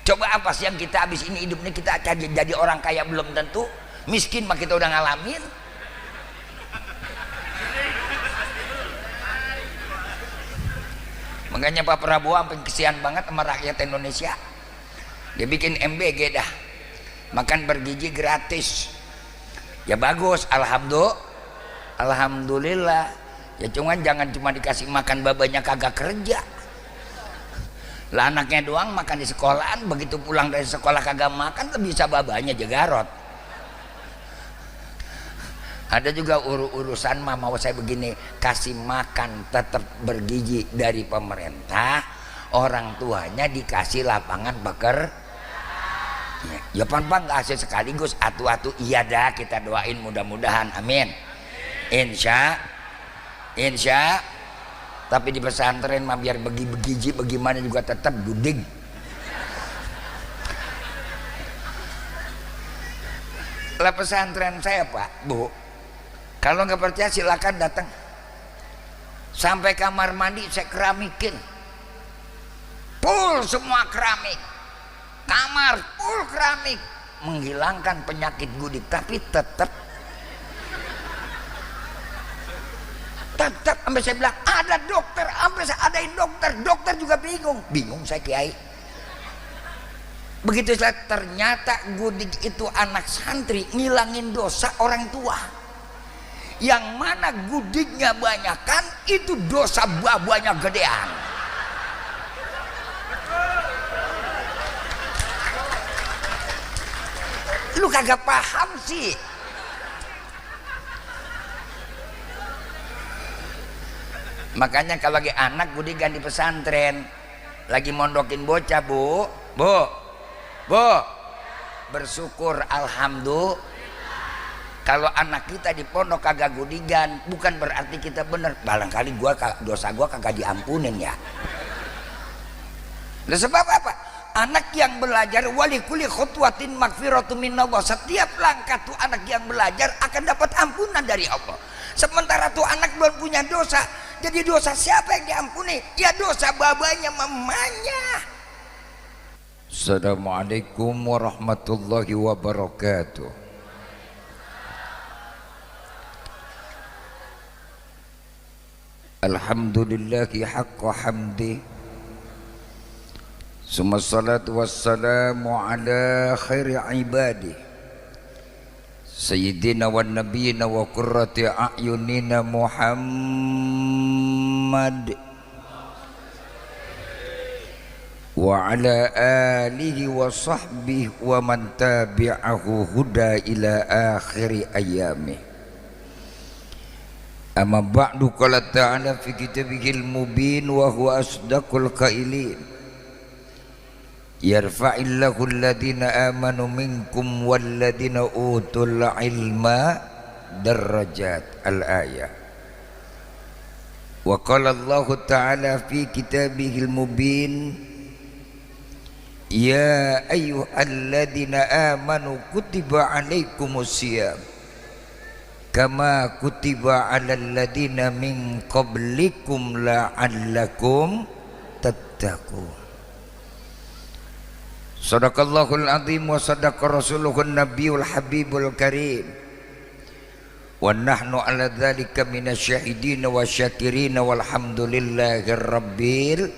Coba apa sih yang kita habis ini hidup ini kita jadi orang kaya belum tentu, miskin mah kita udah ngalamin. Makanya Pak Prabowo sampai kesian banget sama rakyat Indonesia. Dia bikin MBG dah, makan bergizi gratis. Ya bagus, alhamdulillah. Ya cuman jangan cuma dikasih makan babanya kagak kerja. Lah anaknya doang makan di sekolahan, begitu pulang dari sekolah kagak makan, tuh bisa babanya jegarot. Ada juga urusan mah mau saya begini, kasih makan tetap bergizi dari pemerintah, orang tuanya dikasih lapangan pekerjaan. Ya pan nggak hasil sekaligus, atu-atu iya dah, kita doain mudah-mudahan, amin. Insya. Tapi di pesantren mah biar bagi-bagi bagaimana juga tetap gudig. Lah pesantren saya Pak, Bu, kalau nggak percaya silakan datang. Sampai kamar mandi saya keramikin, full semua keramik, kamar full keramik, menghilangkan penyakit gudik. Tapi tetap sampai saya bilang ada dokter, sampai saya adain dokter juga bingung saya kiai. Begitu saya ternyata gudik itu anak santri ngilangin dosa orang tua. Yang mana gudiknya banyakan itu dosa babanya gedean. Lu kagak paham sih. Makanya kalau lagi anak gudikan di pesantren, lagi mondokin bocah, Bu, bersyukur alhamdulillah. Kalau anak kita di pondok kagak gudigan, bukan berarti kita bener. Barangkali dosa gua kagak diampunin ya. Lah sebab apa? Anak yang belajar wali kulli khutwatin magfiratu minallah. Setiap langkah tuh anak yang belajar akan dapat ampunan dari Allah. Sementara tuh anak belum punya dosa, jadi dosa siapa yang diampuni? Ya dosa babanya mamanya. Assalamualaikum warahmatullahi wabarakatuh. Alhamdulillahi haqqa hamdi. Summa salatu wassalamu ala khairi ibadi Sayyidina wa nabiyina wa qurrati a'yunina Muhammad wa ala alihi wa sahbihi wa man tabi'ahu huda ila akhiri ayyamih. Amma ba'du, qala ta'ala fi kitabihil mubin wa huwa asdaqul qailin. Yarfa'illahu alladhina amanu minkum walladhina utul ilma darajat. Al-ayah. Wa qala Allah ta'ala fi kitabihil mubin, ya ayyuhalladhina amanu kutiba alaikumus siyam kama kutiba alal ladhina min qablikum la'allakum tattaqun. Sadaqallahul azim wa sadaqa rasuluhun nabiyul habibul karim. Wa nahnu ala dhalika minasyahidina wa syakirina walhamdulillahi rabbil.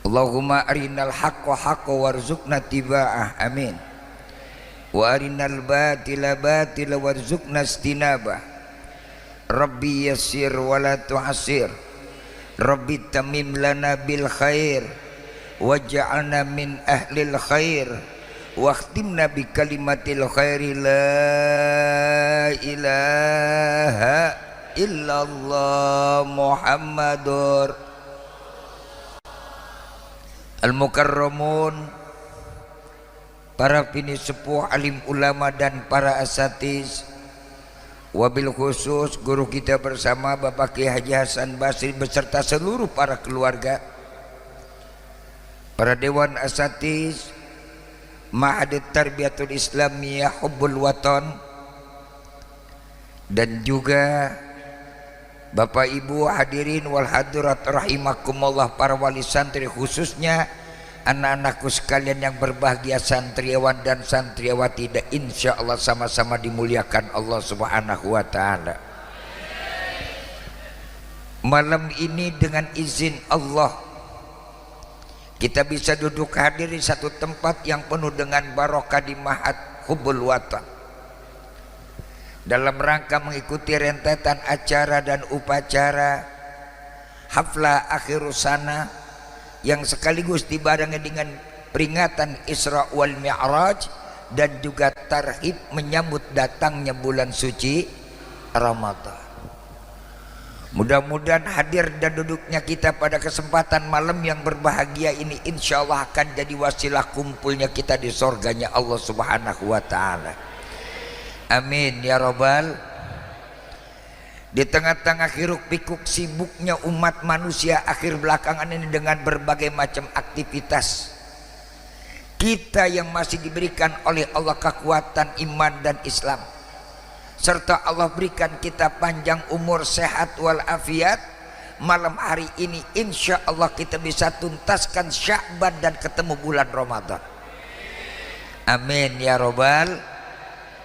Allahumma arinal haqqa haqqa warzuqna tiba'ah, amin. Wa arinal batila batila warzuqna istinabah. Rabbi yassir wa la tu'assir. Rabbi tamim lana bil khair waj'alna min ahlil khair wakhtimna bi kalimatil khairi la ilaha illallah Muhammadur al-mukarramun, para pini sepuh alim ulama dan para asatiz, wabil khusus guru kita bersama Bapak Kiai Haji Hasan Basri beserta seluruh para keluarga, para dewan asatiz Ma'had Tarbiyatul Islamiyah Hubbul Watan, dan juga Bapak Ibu hadirin wal hadirat rahimakumullah, para wali santri khususnya anak-anakku sekalian yang berbahagia, santriawan dan santriawati, insya Allah sama-sama dimuliakan Allah Subhanahu wa ta'ala. Malam ini dengan izin Allah kita bisa duduk hadir di satu tempat yang penuh dengan barokah di Ma'had Hubbul Watan, dalam rangka mengikuti rentetan acara dan upacara haflah akhir sana yang sekaligus dibarengi dengan peringatan Isra wal Mi'raj dan juga tarhib menyambut datangnya bulan suci Ramadan. Mudah-mudahan hadir dan duduknya kita pada kesempatan malam yang berbahagia ini insya Allah akan jadi wasilah kumpulnya kita di surganya Allah Subhanahu wa ta'ala. Amin ya Rabbal. Di tengah-tengah hiruk pikuk sibuknya umat manusia akhir belakangan ini dengan berbagai macam aktivitas, kita yang masih diberikan oleh Allah kekuatan iman dan Islam, serta Allah berikan kita panjang umur, sehat walafiat, malam hari ini insya Allah kita bisa tuntaskan Sya'ban dan ketemu bulan Ramadan. Amin ya Rabbal.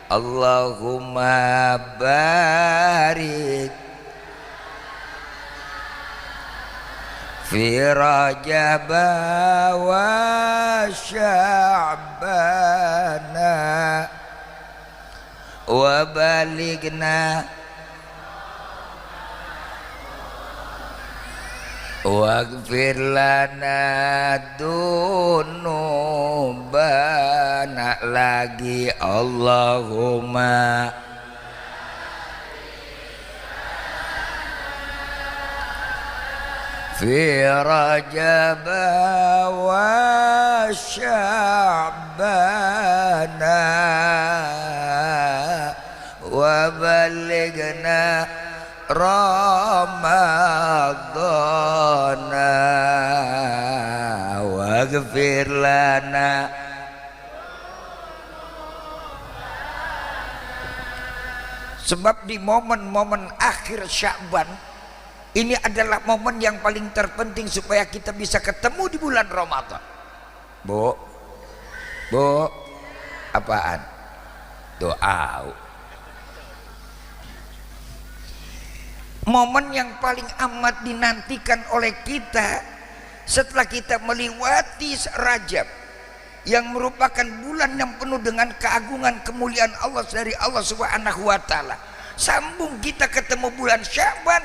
Allahumma barik fi Rajab wa Sya'bana wa balighna waghfir lana dunubana lagi. Allahumma fi Rajab wa Sya'bana wa balighna Ramadana waghfir lana. Sebab di momen-momen akhir Sya'ban ini adalah momen yang paling terpenting supaya kita bisa ketemu di bulan Ramadan. Bu, apaan? Doa. Momen yang paling amat dinantikan oleh kita setelah kita melewati Rajab yang merupakan bulan yang penuh dengan keagungan kemuliaan Allah dari Allah Subhanahu wa ta'ala. Sambung kita ketemu bulan Sya'ban,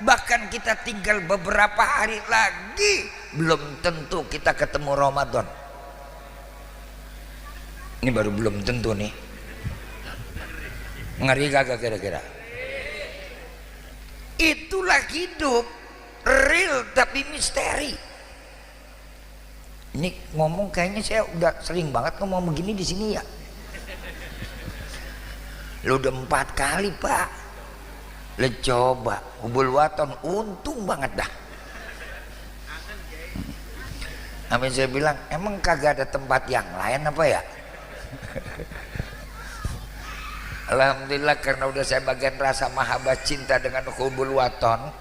bahkan kita tinggal beberapa hari lagi belum tentu kita ketemu Ramadan. Ini baru belum tentu nih. Ngeri kagak kira-kira? Itulah hidup real tapi misteri. Ini ngomong kayaknya saya udah sering banget ngomong begini di sini ya. Lo udah 4 kali Pak. Lo coba Hubbul Watan, untung banget dah. Amin, saya bilang emang kagak ada tempat yang lain apa ya? Alhamdulillah karena udah saya bagian rasa mahabbah cinta dengan Hubbul Watan.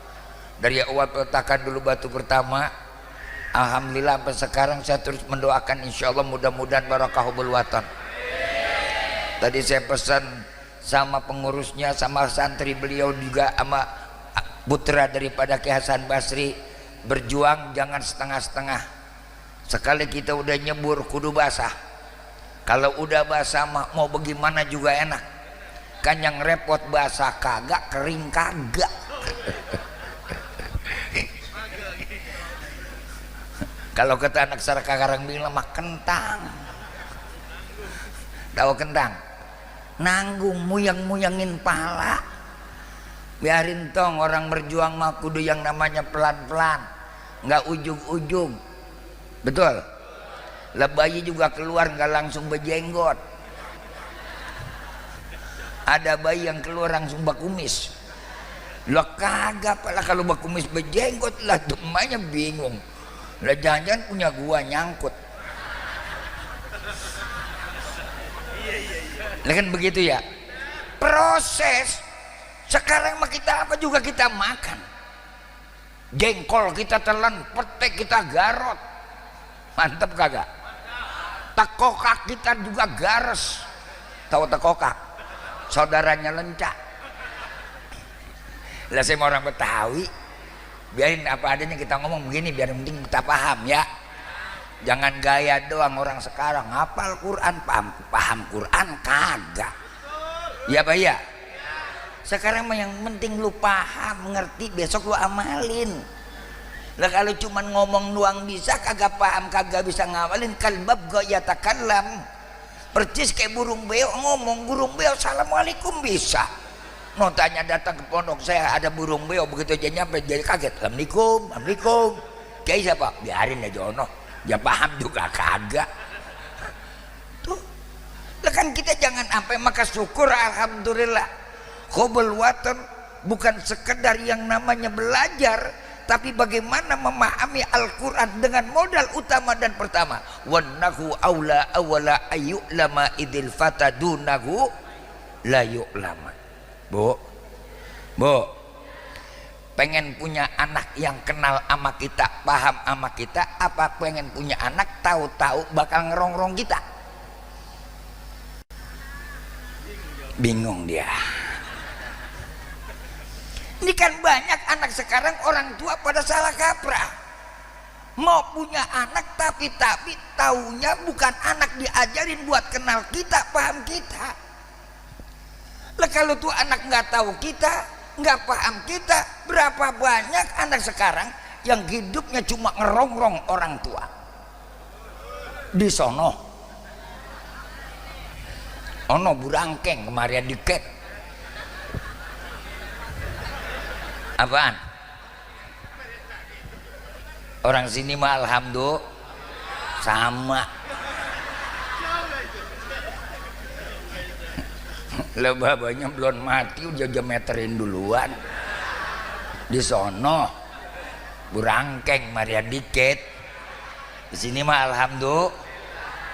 Dari awal peletakan dulu batu pertama, alhamdulillah sampai sekarang saya terus mendoakan insya Allah mudah-mudahan barakah Hubbul Watan. Tadi saya pesan sama pengurusnya, sama santri beliau juga, sama putra daripada Ki Hasan Basri, berjuang jangan setengah-setengah. Sekali kita udah nyebur kudu basah. Kalau udah basah mau bagaimana juga enak. Kan yang repot basah kagak, kering kagak. Kalau kata anak Saraka Karang bilang mah kentang. Tahu kentang? Nanggung, muyang-muyangin pala. Biarin tong orang berjuang mah kudu yang namanya pelan-pelan, nggak ujug-ujug. Betul? Lah bayi juga keluar nggak langsung berjenggot. Ada bayi yang keluar langsung bakumis. Lah kagak pala kalau bakumis berjenggot lah demanya bingung. Lah jangan-jangan punya gua nyangkut. Lah kan begitu ya. Proses sekarang mah kita apa juga kita makan. Jengkol kita telan, petek kita garot. Mantep kagak? Tekokak kita juga gares. Tahu tekokak? Saudaranya lencak. Lah saya mau orang Betawi, biarin apa adanya kita ngomong begini biar penting kita paham ya. Jangan gaya doang orang sekarang hafal Quran, paham Quran kagak. Ya Pak ya. Sekarang mah yang penting lu paham, ngerti, besok lu amalin. Lah kalau cuman ngomong doang bisa kagak paham, kagak bisa ngawalin, kalbab gak yatakallam. Percis kayak burung beo ngomong, burung beo assalamualaikum bisa. Notanya datang ke pondok saya ada burung beo, begitu aja nyampe jadi kaget. Assalamualaikum, assalamualaikum. Kiai siapa? Biarin aja ono. Ya paham juga kagak. Tuh. Lah kan kita jangan sampai maka syukur alhamdulillah. Khobul watan bukan sekedar yang namanya belajar, tapi bagaimana memahami Al-Quran dengan modal utama dan pertama. Wannahu awla awala ayyu'lama idil fatadunahu la yu'lama. Bu, pengen punya anak yang kenal ama kita, paham ama kita, apa pengen punya anak tahu-tahu bakal ngerongrong kita? Bingung dia. Ini kan banyak anak sekarang orang tua pada salah kaprah. Mau punya anak tapi taunya bukan anak diajarin buat kenal kita, paham kita. Lah kalau tuh anak nggak tahu kita, nggak paham kita, berapa banyak anak sekarang yang hidupnya cuma ngerongrong orang tua. Di sono, ono burangkeng kemarin diket. Apaan? Orang sini mah alhamdulillah sama. Lah babanya belum mati udah meterin duluan. Di sono burangkeng Marian dikit. Di sini mah alhamdulillah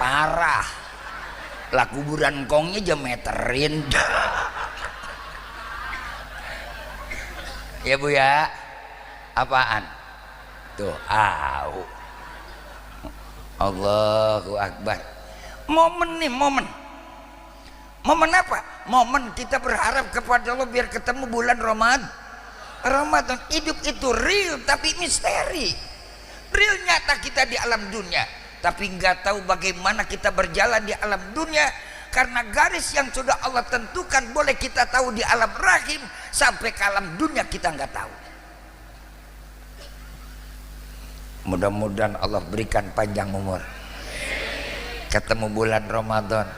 parah. Lah kuburan kongnya aja meterin. Ya Bu ya. Apaan? Tuh, au. Allahu Akbar. Momen nih, momen. Momen apa? Momen kita berharap kepada Allah biar ketemu bulan Ramadan. Hidup itu real tapi misteri. Real nyata kita di alam dunia, tapi nggak tahu bagaimana kita berjalan di alam dunia. Karena garis yang sudah Allah tentukan boleh kita tahu di alam rahim, sampai ke alam dunia kita nggak tahu. Mudah-mudahan Allah berikan panjang umur, ketemu bulan Ramadan.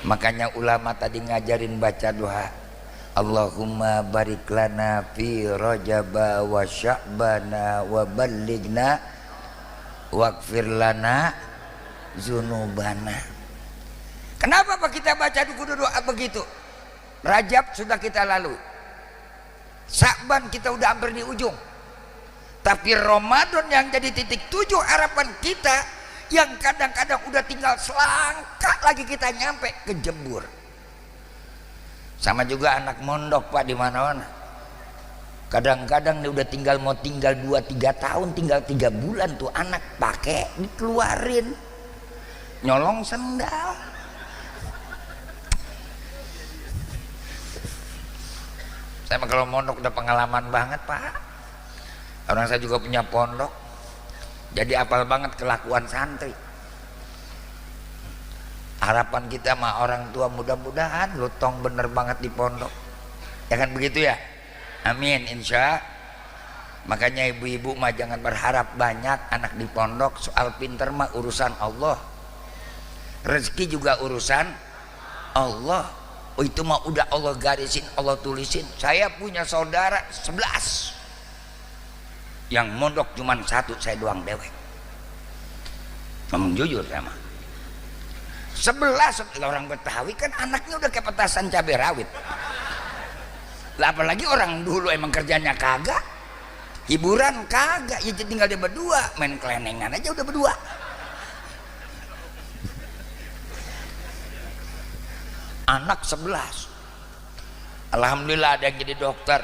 Makanya ulama tadi ngajarin baca doa, Allahumma barik lana fi Rajaba wa Sya'bana wa ballighna waghfir lana dzunubana. Kenapa Pak kita baca doa begitu? Rajab sudah kita lalui, Sya'ban kita udah hampir di ujung, tapi Ramadan yang jadi titik tujuh harapan kita, yang kadang-kadang udah tinggal selangkah lagi kita nyampe ke Jembur. Sama juga anak mondok Pak di mana-mana. Kadang-kadang udah mau tinggal 2-3 tahun, tinggal 3 bulan tuh anak pakai dikeluarin nyolong sendal. Saya kalau mondok udah pengalaman banget Pak. Orang saya juga punya pondok, jadi apal banget kelakuan santri. Harapan kita mah orang tua mudah-mudahan lu tong bener banget di pondok. Ya kan begitu ya? Amin insya. Makanya ibu-ibu mah jangan berharap banyak anak di pondok. Soal pinter mah urusan Allah, rezeki juga urusan Allah. Oh itu mah udah Allah garisin, Allah tulisin. Saya punya saudara 11, yang mondok cuma 1, saya doang dewek. Ngomong jujur sama 11 orang Betawi kan anaknya udah kayak petasan cabai rawit. Lah apalagi orang dulu emang kerjanya kagak, hiburan kagak, ya tinggal dia berdua, main kelenengan aja udah berdua. Anak 11. Alhamdulillah ada yang jadi dokter,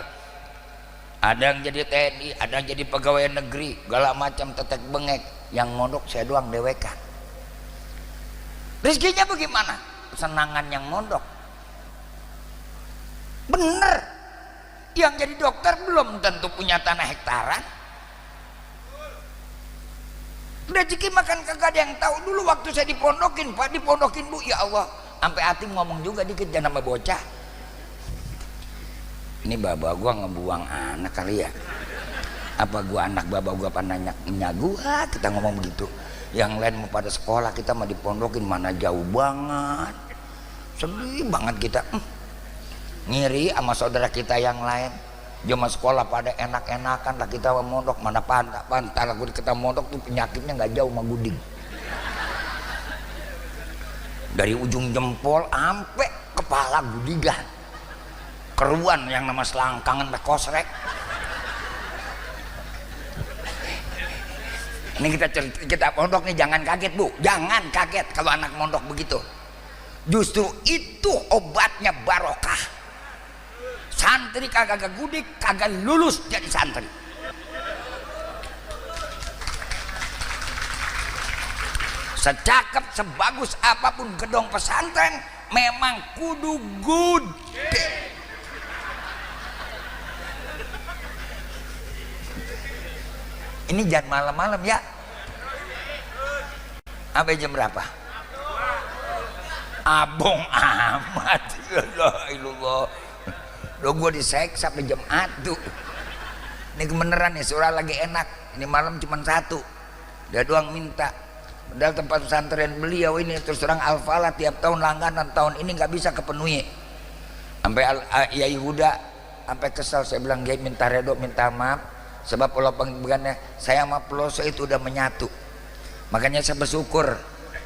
ada yang jadi TNI, ada yang jadi pegawai negeri, segala macam tetek bengek. yang mondok saya doang dewekan. Rezekinya bagaimana? Senangan yang mondok. Bener, yang jadi dokter belum tentu punya tanah hektaran. Rezeki makan kagak ada yang tahu. Dulu waktu saya dipondokin Pak, dipondokin Bu, ya Allah, sampai hati ngomong juga dikit jangan sama bocah. Ini baba gua ngebuang anak kali ya, apa gua anak baba gua pandanya gua, kita ngomong begitu. Yang lain mau pada sekolah, kita mau dipondokin, mana jauh banget, sedih banget kita. Ngiri sama saudara kita yang lain, zaman sekolah pada enak-enakan lah, kita mau mondok mana pantai lah. Kita mondok tuh penyakitnya nggak jauh sama guding, dari ujung jempol sampai kepala gudigan, keruan yang nama selangkangan kosrek. Ini kita mondok nih, jangan kaget Bu, jangan kaget kalau anak mondok begitu. Justru itu obatnya barokah. Santri kagak gudik, kagak lulus jadi santri. Secakep sebagus apapun gedung pesantren, memang kudu gede. Ini jangan malam-malam ya. Sampai jam berapa? Abong amat. Ya Allah. Lo gue diseksa sampai jam 1. Ini kebeneran nih, surah lagi enak. Ini malam cuma 1. Dia doang minta. Padahal tempat pesantren beliau ini terus terang Al-Falah tiap tahun langganan, tahun ini nggak bisa kepenuhi. Sampai Yai Huda sampai kesal, saya bilang Yai minta redo, minta maaf, sebab kalau penggannya saya sama peloso itu udah menyatu. Makanya saya bersyukur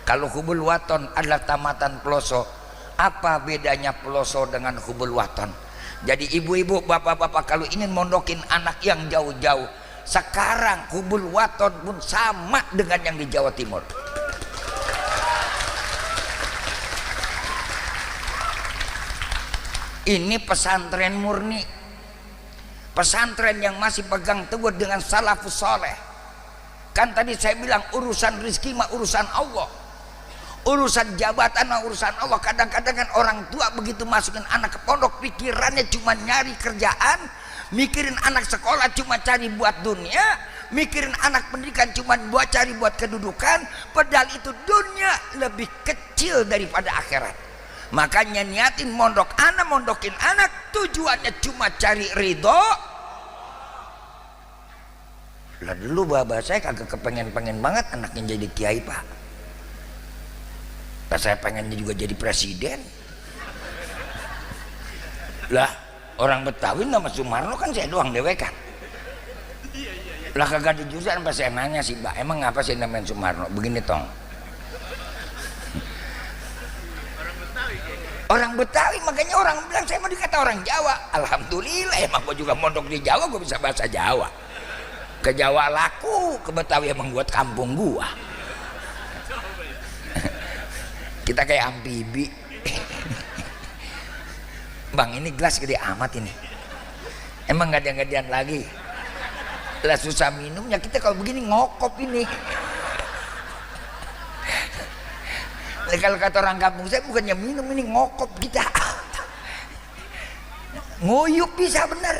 kalau hubul waton adalah tamatan peloso. Apa bedanya peloso dengan hubul waton? Jadi ibu-ibu, bapak-bapak kalau ingin mondokin anak yang jauh-jauh, sekarang hubul waton pun sama dengan yang di Jawa Timur. Ini pesantren murni, pesantren yang masih pegang teguh dengan salafus soleh. Kan tadi saya bilang urusan rezeki mah urusan Allah, urusan jabatan mah urusan Allah. Kadang-kadang kan orang tua begitu masukin anak ke pondok, pikirannya cuma nyari kerjaan, mikirin anak sekolah cuma cari buat dunia, mikirin anak pendidikan cuma buat cari buat kedudukan, padahal itu dunia lebih kecil daripada akhirat. Makanya niatin mondokin anak tujuannya cuma cari ridho. Lah dulu bapak saya kagak kepengen banget anaknya jadi kiai Pak. Lah saya pengennya juga jadi presiden. Lah orang Betawi nama Sumarno kan saya doang dewekan. Lah kagak dijurusan, pas saya nanya sih Mbak, emang ngapa sih namanya Sumarno? Begini tong. Orang Betawi, makanya orang bilang saya mau dikata orang Jawa. Alhamdulillah emang gua juga mondok di Jawa, gua bisa bahasa Jawa. Ke Jawa laku, ke Betawi emang buat kampung gua. Kita kayak amfibi. Bang, ini gelas gede amat ini. Emang gak ada gedean lagi? Lah susah minumnya, kita kalau begini ngokop ini. Nah, kalau kata orang kampung saya bukannya minum, ini ngokop kita. Nguyup bisa bener.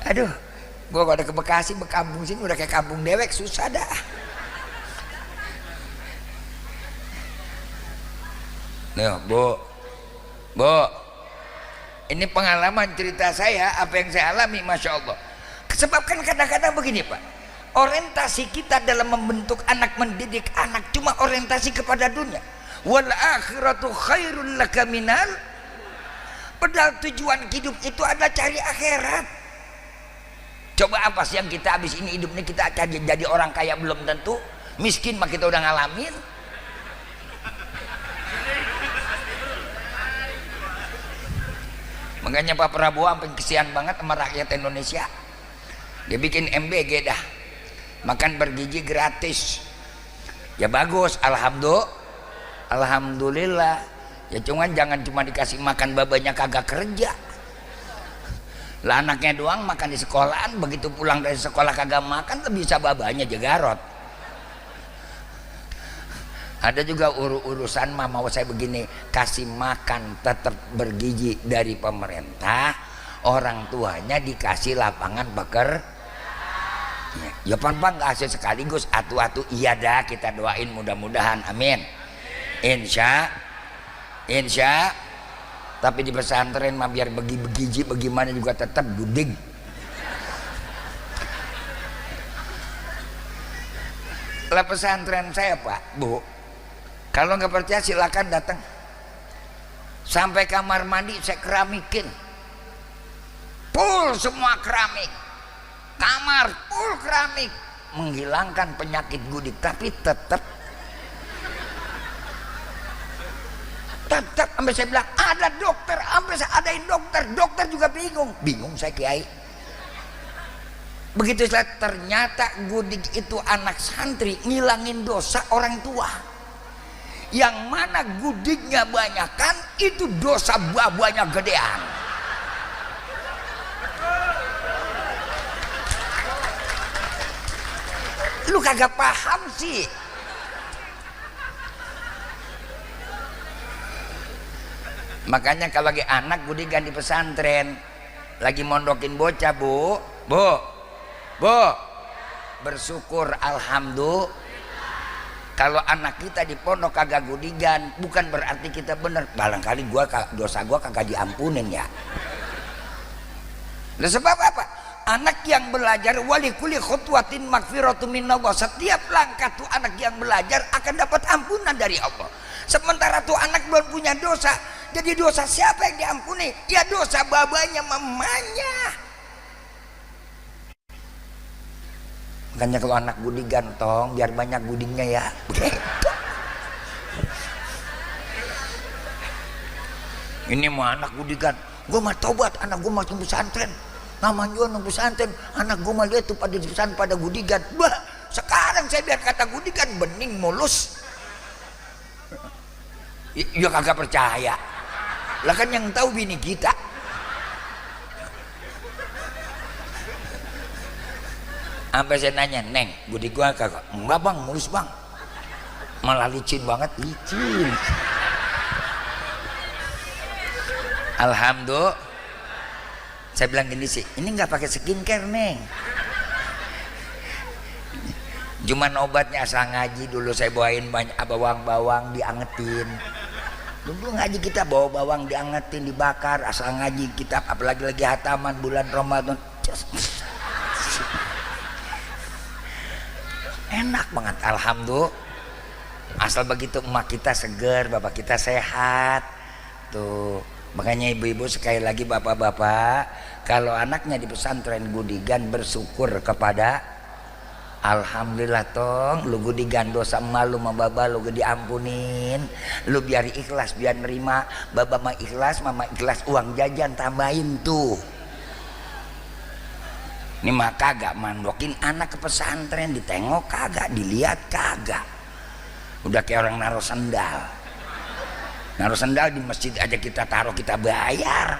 Aduh, gua kalau ada ke Bekasi, kampung sini udah kayak kampung dewek, susah dah. Nih, Bu, ini pengalaman cerita saya, apa yang saya alami, masya Allah. Sebab kan kadang-kadang begini Pak, orientasi kita dalam membentuk anak, mendidik anak cuma orientasi kepada dunia. Wal akhiratu khairul laka minal. Padahal tujuan hidup itu adalah cari akhirat. Coba apa sih yang kita habis ini hidup ini kita cari jadi orang kaya belum tentu, miskin mah kita udah ngalamin. Makanya Pak Prabowo sampai kesian banget sama rakyat Indonesia. Dia bikin MBG dah, makan bergizi gratis. Ya bagus, alhamdulillah. Ya cuman jangan cuma dikasih makan babanya kagak kerja. Lah anaknya doang makan di sekolahan, begitu pulang dari sekolah kagak makan, bisa babanya jegarot. Ada juga urusan mau saya begini, kasih makan tetap bergizi dari pemerintah, orang tuanya dikasih lapangan ya pan nggak hasil sekaligus atu-atu, iya dah, kita doain mudah-mudahan, amin, insya. Tapi di pesantren mah biar bagi-bagi bagaimana juga tetap gudig. Lah pesantren saya Pak, Bu, kalau nggak percaya silakan datang. Sampai kamar mandi saya keramikin, full semua keramik, kamar full keramik, menghilangkan penyakit gudik. Tapi tetap sampai saya bilang ada dokter, sampai saya adain dokter juga bingung saya kiai. Begitu saya ternyata gudik itu anak santri ngilangin dosa orang tua, yang mana gudiknya banyakan itu dosa buah-buahnya gedean. Lu kagak paham sih. Makanya kalau lagi anak gudikan di pesantren, lagi mondokin bocah, bu, bersyukur alhamdulillah. Kalau anak kita di pondok kagak gudigan, bukan berarti kita bener. Barangkali dosa gua kagak diampunin ya. Nah, sebab apa? Anak yang belajar wali kulli khutwatin magfiratu minallah. Setiap langkah tuh anak yang belajar akan dapat ampunan dari Allah. Sementara tuh anak belum punya dosa. Jadi dosa siapa yang diampuni? Ya dosa babanya mamanya. Makanya kalau anak gudi gantong biar banyak gudingnya ya. Ini mau anak gudi kan, gue mah tobat, anak gue masuk pesantren, namanya juga nunggu pesantren, anak gue mah lihat tuh pada di pesantren pada gudigan. Bah, sekarang saya biar kata gudigan bening mulus. Ya kagak percaya. Lah kan yang tahu bini kita. Sampai saya nanya, Neng, gudik gua kagak? Enggak bang, mulus bang. Malah licin banget, licin. Alhamdulillah. Saya bilang gini sih, ini nggak pakai skincare Neng. Cuman obatnya asal ngaji dulu saya bawain banyak bawang-bawang diangetin. Dulu ngaji kita bawa bawang diangetin, dibakar, asal ngaji kitab, apalagi lagi hataman bulan Ramadan. Enak banget, alhamdulillah. Asal begitu emak kita seger, bapak kita sehat. Tuh, makanya ibu-ibu sekali lagi bapak-bapak, kalau anaknya di pesantren gudigan bersyukur kepada alhamdulillah tong, lu gudigan dosa malu sama baba lu diampunin, lu biar ikhlas, biar nerima, baba mah ikhlas, mama ikhlas, uang jajan tambahin tuh. Ini mah kagak mandokin anak ke pesantren, ditengok kagak, dilihat kagak. Udah kayak orang naruh sendal di masjid aja kita taruh, kita bayar.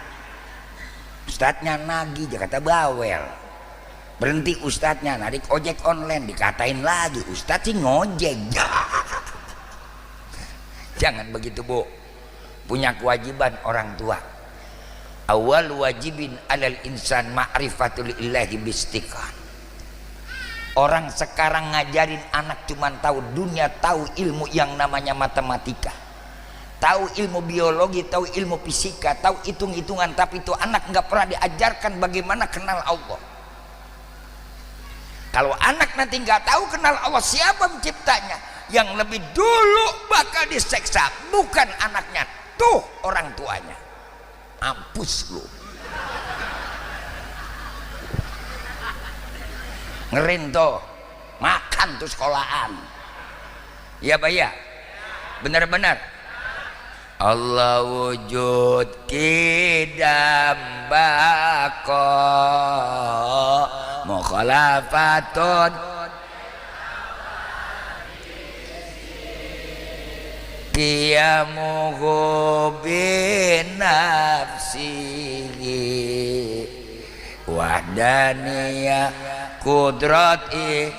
Ustadznya nagih, Jakarta bawel. Berhenti ustadznya narik ojek online, dikatain lagi ustadz sih ngojek. Jangan begitu bu. Punya kewajiban orang tua. Awal wajibin alal insan ma'rifatul ilahi bistiqan. Orang sekarang ngajarin anak cuman tahu dunia, tahu ilmu yang namanya matematika, tahu ilmu biologi, tahu ilmu fisika, tahu hitung-hitungan, tapi itu anak nggak pernah diajarkan bagaimana kenal Allah. Kalau anak nanti nggak tahu kenal Allah, siapa penciptanya, yang lebih dulu bakal diseksa bukan anaknya, tuh orang tuanya. Mampus lu. Ngerinto makan tuh sekolahan. Ya Pak ya, benar-benar. Allah wujud kidam bako mukhalafatun qiyamuhu binafsihi Dania kudrati.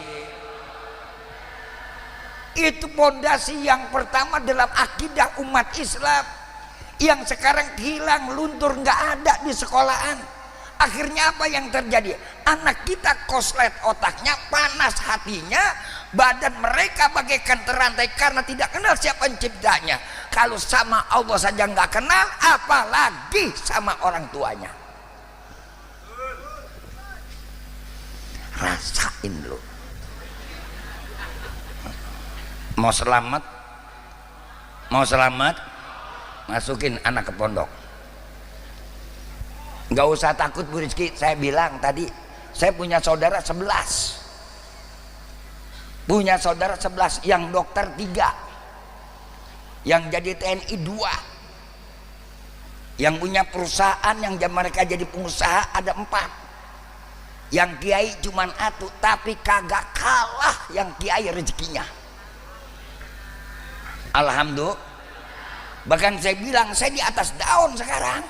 Itu pondasi yang pertama dalam akidah umat Islam yang sekarang hilang, luntur, nggak ada di sekolahan. Akhirnya apa yang terjadi? Anak kita koslet otaknya, panas hatinya, badan mereka bagaikan terantai karena tidak kenal siapa penciptanya. Kalau sama Allah saja nggak kenal, apalagi sama orang tuanya. Rasain lu. Mau selamat? Mau selamat? Masukin anak ke pondok. Nggak usah takut Bu Rizky. Saya bilang tadi, saya punya saudara 11. Punya saudara 11, yang dokter 3, yang jadi TNI 2, yang punya perusahaan, yang mereka jadi pengusaha ada 4, yang kiai cuman 1, tapi kagak kalah yang kiai rezekinya. Alhamdulillah. Bahkan saya bilang saya di atas daun sekarang.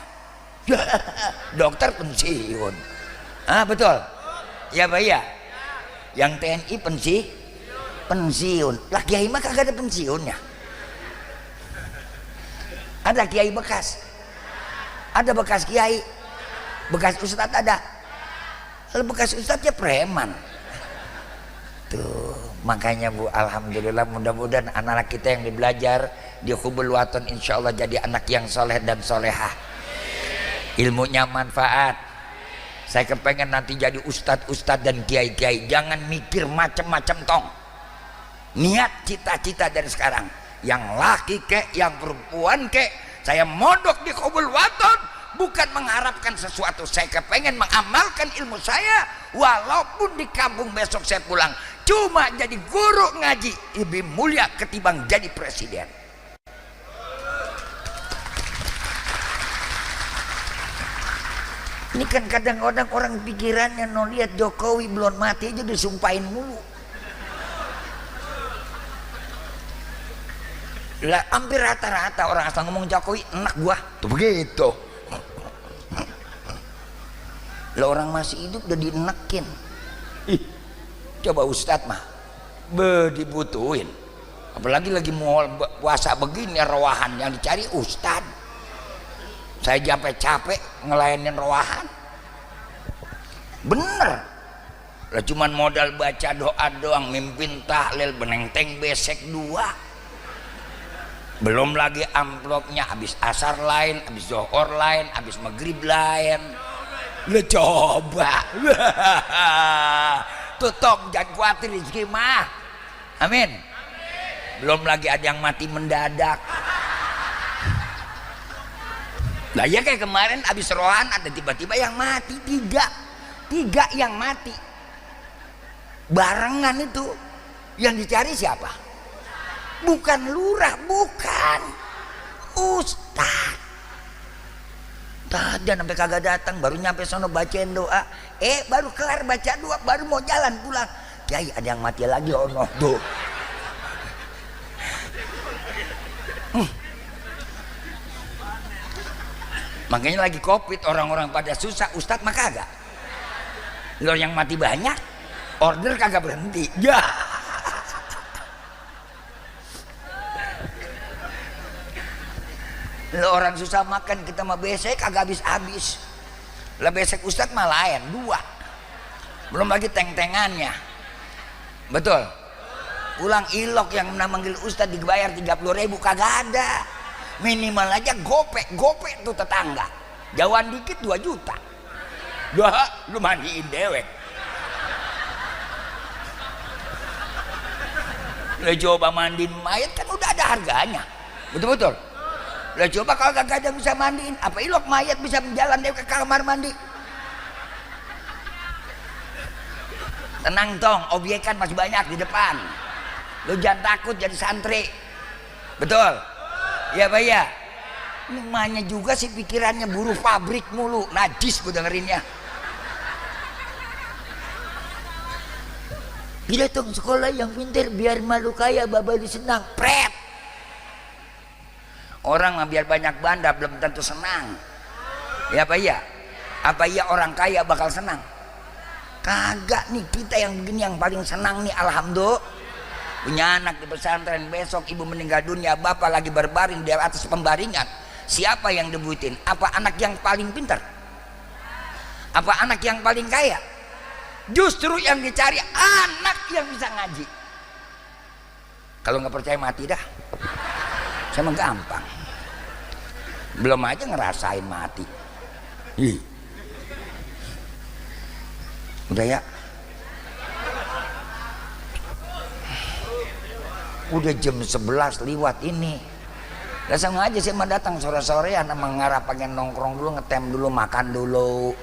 Dokter pensiun. Ah betul. Ya Pak ya. Yang TNI pensiun. Lah kiai mah kagak ada pensiunnya. Ada kiai bekas. Ada bekas kiai. Bekas ustadz ada. Kalau bekas ustadznya preman. Tuh, makanya Bu, alhamdulillah, mudah-mudahan anak-anak kita yang belajar di Hubul Waton insya Allah jadi anak yang soleh dan solehah, ilmunya manfaat. Saya kepengen nanti jadi ustadz dan kiai-kiai. Jangan mikir macam-macam tong. Niat cita-cita dari sekarang, yang laki kek, yang perempuan kek, saya mondok di Hubul Waton bukan mengharapkan sesuatu. Saya kepengen mengamalkan ilmu saya, walaupun di kampung besok saya pulang cuma jadi guru ngaji, lebih mulia ketimbang jadi presiden. Ini kan kadang-kadang orang pikirannya no lihat Jokowi belum mati aja disumpahin mulu. Lah hampir rata-rata orang asal ngomong Jokowi enak gua tuh begitu. Lah orang masih hidup udah dienekin. Coba Ustadz mah dibutuhin, apalagi lagi mau puasa begini, rowahan yang dicari Ustadz. Saya capek-capek ngelayanin rowahan, bener lah, cuman modal baca doa doang, mimpin tahlil benenteng besek 2, belum lagi amplopnya habis asar lain, habis zuhur lain, habis maghrib lain. Lo coba tutup, jangan khawatir rezeki mah, amin. Belum lagi ada yang mati mendadak. Lah ya kayak kemarin habis rohan ada tiba-tiba yang mati, 3 yang mati barengan. Itu yang dicari siapa? Bukan lurah, bukan ustaz. Tadi sampai kagak datang, baru nyampe sono bacain doa, baru kelar baca doa, baru mau jalan pulang, Kiai ada yang mati lagi, ono tuh. Makanya lagi covid, orang-orang pada susah, Ustadz mah kagak. Lo yang mati banyak, order kagak berhenti. Ya. Lo orang susah makan, kita mah besek kagak habis-habis. Lah besek Ustadz mah lain 2. Belum lagi teng-tengannya. Betul. Pulang ilok yang manggil Ustadz dibayar 30.000 kagak ada. Minimal aja gopek tuh tetangga. Jauhan dikit 2 juta. Lu mandiin dewek. Lo coba mandiin mayat kan udah ada harganya. Betul-betul. Lah coba kalau kagak ada bisa mandiin, apa ilok mayat bisa jalan deh ke kamar mandi? Tenang tong, obyekan masih banyak di depan. Lu jangan takut jadi santri. Betul? Ya Pak ya. Namanya juga sih pikirannya buruh pabrik mulu, najis gue dengerinnya. Bila tong sekolah yang pintar biar malu kaya babali senang, pret. Orang mah biar banyak banda belum tentu senang. Ya Pak ya. Apa iya orang kaya bakal senang? Kagak nih, kita yang begini yang paling senang nih, alhamdulillah. Punya anak di pesantren, besok ibu meninggal dunia, bapak lagi berbaring di atas pembaringan. Siapa yang debutin? Apa anak yang paling pintar? Apa anak yang paling kaya? Justru yang dicari anak yang bisa ngaji. Kalau nggak percaya mati dah. Saya mah gampang. Belum aja ngerasain mati. Ih. Udah ya. Udah jam 11 lewat ini. Lah sama aja saya mah datang sore-sorean, mengarah pengen nongkrong dulu, ngetem dulu, makan dulu.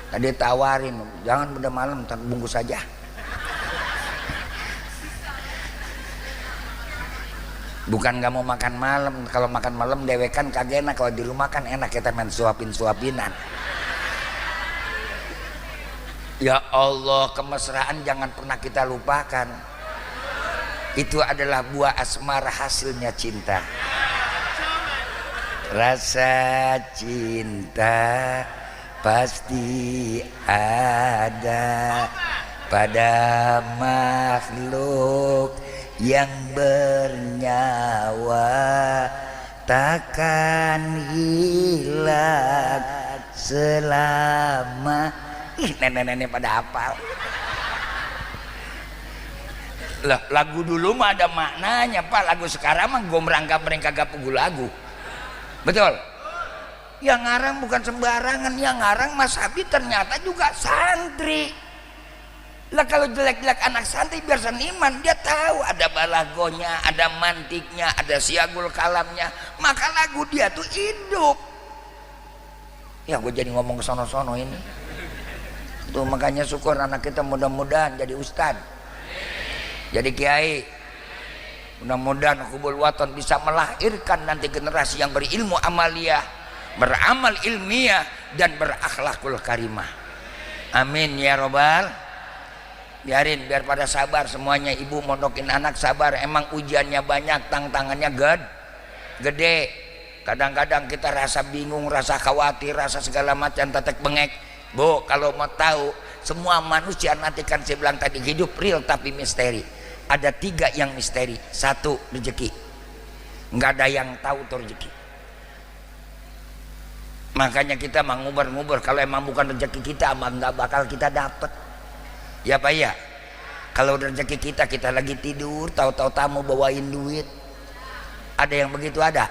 Tadi tawarin, jangan udah malam, ntar bungkus aja. Bukan gak mau makan malam, kalau makan malam dewekan kagak enak, kalau di rumah kan enak, kita main suapin-suapinan. Ya Allah, kemesraan jangan pernah kita lupakan. Itu adalah buah asmara, hasilnya cinta. Rasa cinta pasti ada pada makhluk yang bernyawa, takkan hilang selama. Ih, nenek-nenek pada hafal. Lah, lagu dulu mah ada maknanya, Pak. Lagu sekarang mah gomrang-gamreng kagak pugu lagu. Betul? Yang ngarang bukan sembarangan, yang ngarang Mas Habib ternyata juga santri. Lah kalau jelek-jelek anak santri biar seniman, dia tahu ada balagonya, ada mantiknya, ada siagul kalamnya, maka lagu dia tuh hidup. Ya gue jadi ngomong ke sono-sono ini. Tuh makanya syukur anak kita mudah-mudahan jadi ustad, jadi kiai. Mudah-mudahan Hubul Waton bisa melahirkan nanti generasi yang berilmu amaliyah, beramal ilmiah, dan berakhlakul karimah. Amin ya robbal. Biarin, biar pada sabar semuanya. Ibu mondokin anak sabar, emang ujiannya banyak, tantangannya gede. Kadang-kadang kita rasa bingung, rasa khawatir, rasa segala macam tetek bengek. Bu, kalau mau tahu, semua manusia nanti kan saya bilang tadi hidup real tapi misteri. Ada 3 yang misteri. 1, rezeki. Nggak ada yang tahu tuh rezeki. Makanya kita mah ngubur-ngubur, kalau emang bukan rezeki kita mah nggak bakal kita dapet. Ya Pak ya. Kalau rezeki kita lagi tidur, tahu-tahu tamu bawain duit. Ada yang begitu ada?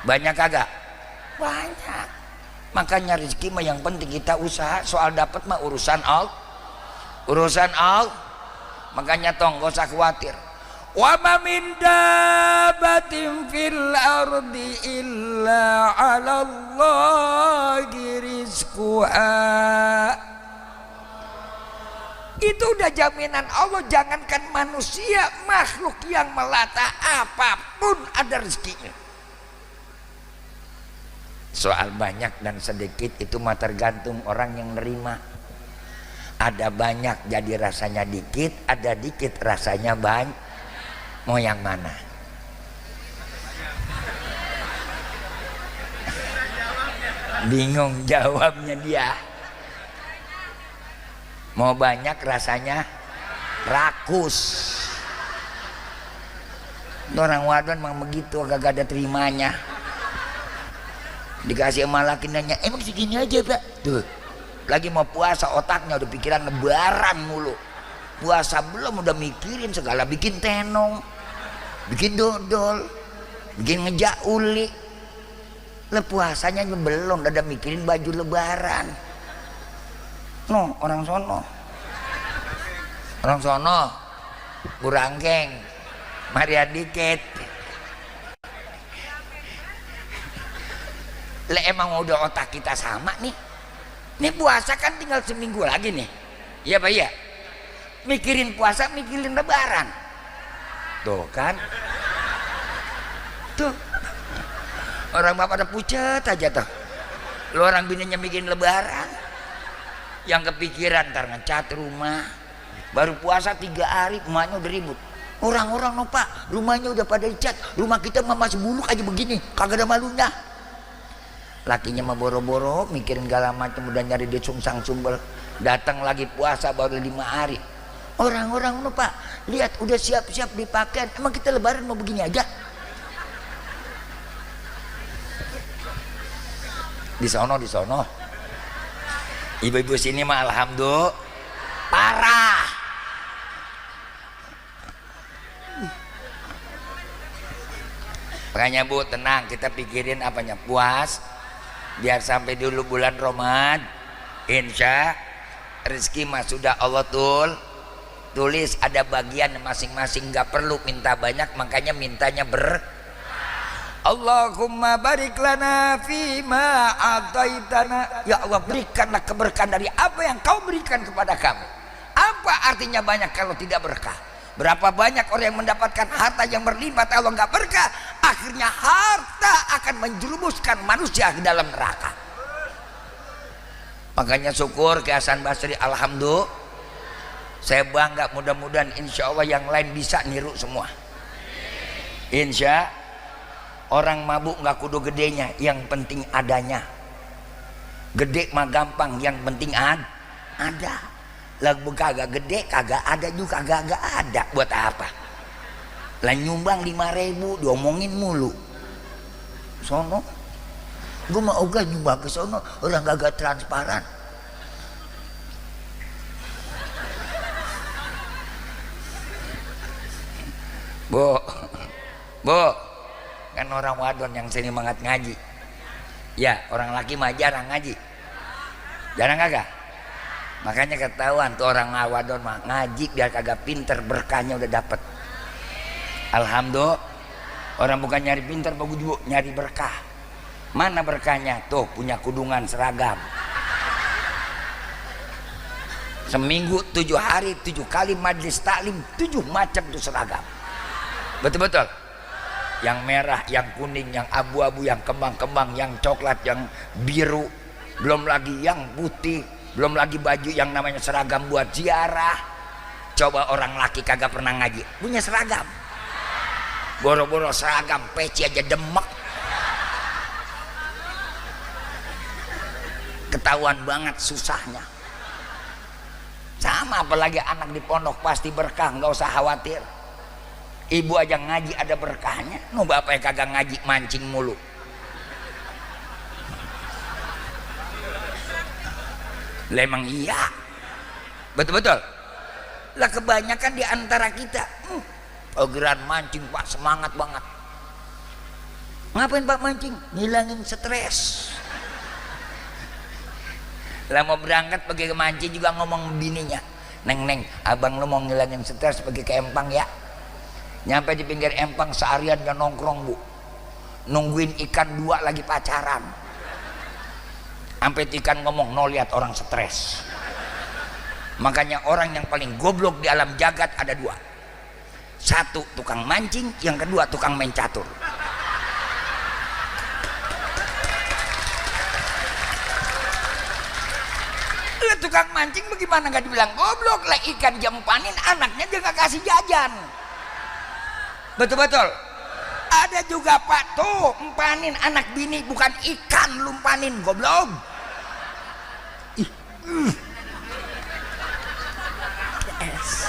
Banyak kagak? Banyak. Makanya rezeki mah yang penting kita usaha, soal dapat mah urusan Allah. Urusan Allah. Makanya tong gak usah khawatir. Wa ma min dabbatin fil ardi illa 'ala Allahi rizquha. Itu udah jaminan Allah, jangankan manusia, makhluk yang melata apapun ada rezekinya. Soal banyak dan sedikit itu mah tergantung orang yang nerima. Ada banyak jadi rasanya dikit, ada dikit rasanya banyak. Mau yang mana? Bingung jawabnya dia. Mau banyak rasanya rakus. Orang wadon memang begitu, agak ada terimanya. Dikasih sama laki nanya, emang segini aja Pak? Tuh, lagi mau puasa otaknya udah pikiran lebaran mulu. Puasa belum udah mikirin segala, bikin tenong, bikin dodol, bikin ngejak uli. Lah puasanya belum udah mikirin baju lebaran. No, orang sono. Orang sono Burangkeng, Maria dikit. Lah emang udah otak kita sama nih. Ini puasa kan tinggal seminggu lagi nih. Iya Pak ya. Mikirin puasa, mikirin lebaran. Tuh kan. Tuh. Orang bapak ada pucat aja tuh. Lu orang bininya mikirin lebaran. Yang kepikiran ntar ngecat rumah. Baru puasa 3 hari emaknya udah ribut. Orang-orang no Pak, rumahnya udah pada dicat. Rumah kita mah masih buluk aja begini, kagak ada malunya. Lakinya mah boro-boro mikirin segala macam, udah nyari dia sungsang sumbel. Datang lagi puasa baru 5 hari. Orang-orang Pak, lihat udah siap-siap dipakai. Emang kita lebaran mau begini aja? Di sono. Ibu-ibu sini mah alhamdulillah parah. Makanya Bu tenang, kita pikirin apanya, puas biar sampai dulu bulan Ramadan. Insya rezeki mah sudah Allah tulis, ada bagian masing-masing, nggak perlu minta banyak, makanya mintanya Allahumma barik lana fima ataitana. Ya Allah, berikanlah keberkahan dari apa yang kau berikan kepada kami. Apa artinya banyak kalau tidak berkah? Berapa banyak orang yang mendapatkan harta yang berlimpah, Allah nggak berkah, akhirnya harta akan menjerumuskan manusia ke dalam neraka. Makanya syukur ke Hasan Basri, alhamdulillah. Saya bangga, mudah-mudahan insya Allah yang lain bisa niru semua. Insya orang mabuk nggak kudu gedenya, yang penting adanya. Gede mah gampang, yang penting ada. Lagu kagak gede, kagak ada juga, kagak ada. Buat apa? Lah nyumbang 5.000 diomongin mulu. Sono, gue mau ogah nyumbang ke sono, orang kagak transparan. Bu, kan orang wadon yang sini mangat ngaji. Ya, orang laki mah jarang ngaji. Jarang kagak? Makanya ketahuan tuh orang wadon mah ngaji biar kagak pinter, berkahnya udah dapet. Alhamdulillah. Orang bukan nyari pinter, bagus juga nyari berkah. Mana berkahnya? Tuh punya kudungan seragam. Seminggu 7 hari 7 kali majlis taklim, 7 macam tuh seragam. Betul-betul. Yang merah, yang kuning, yang abu-abu, yang kembang-kembang, yang coklat, yang biru, belum lagi yang putih, belum lagi baju yang namanya seragam buat ziarah. Coba orang laki kagak pernah ngaji punya seragam, boro-boro seragam, peci aja demek. Ketahuan banget susahnya. Sama apalagi anak di pondok pasti berkah, nggak usah khawatir. Ibu aja ngaji ada berkahnya. No, bapak yang kagak ngaji mancing mulu. Lah emang iya, betul-betul. Lah kebanyakan di antara kita ogeran mancing Pak, semangat banget. Ngapain Pak mancing? Ngilangin stres. Lah mau berangkat pergi ke mancing juga ngomong bininya, neng abang lu mau ngilangin stres pergi ke empang ya. Nyampe di pinggir empang seharian dia nongkrong Bu, nungguin ikan 2 lagi pacaran. Sampai ikan ngomong, no lihat orang stres. Makanya orang yang paling goblok di alam jagat ada 2. 1 tukang mancing, yang kedua tukang main catur. Lah tukang mancing bagaimana nggak dibilang goblok? Lah ikan jempanin, anaknya dia nggak kasih jajan. Betul-betul. Ada juga Pak tuh empanin anak bini, bukan ikan lumpanin, goblok. Yes.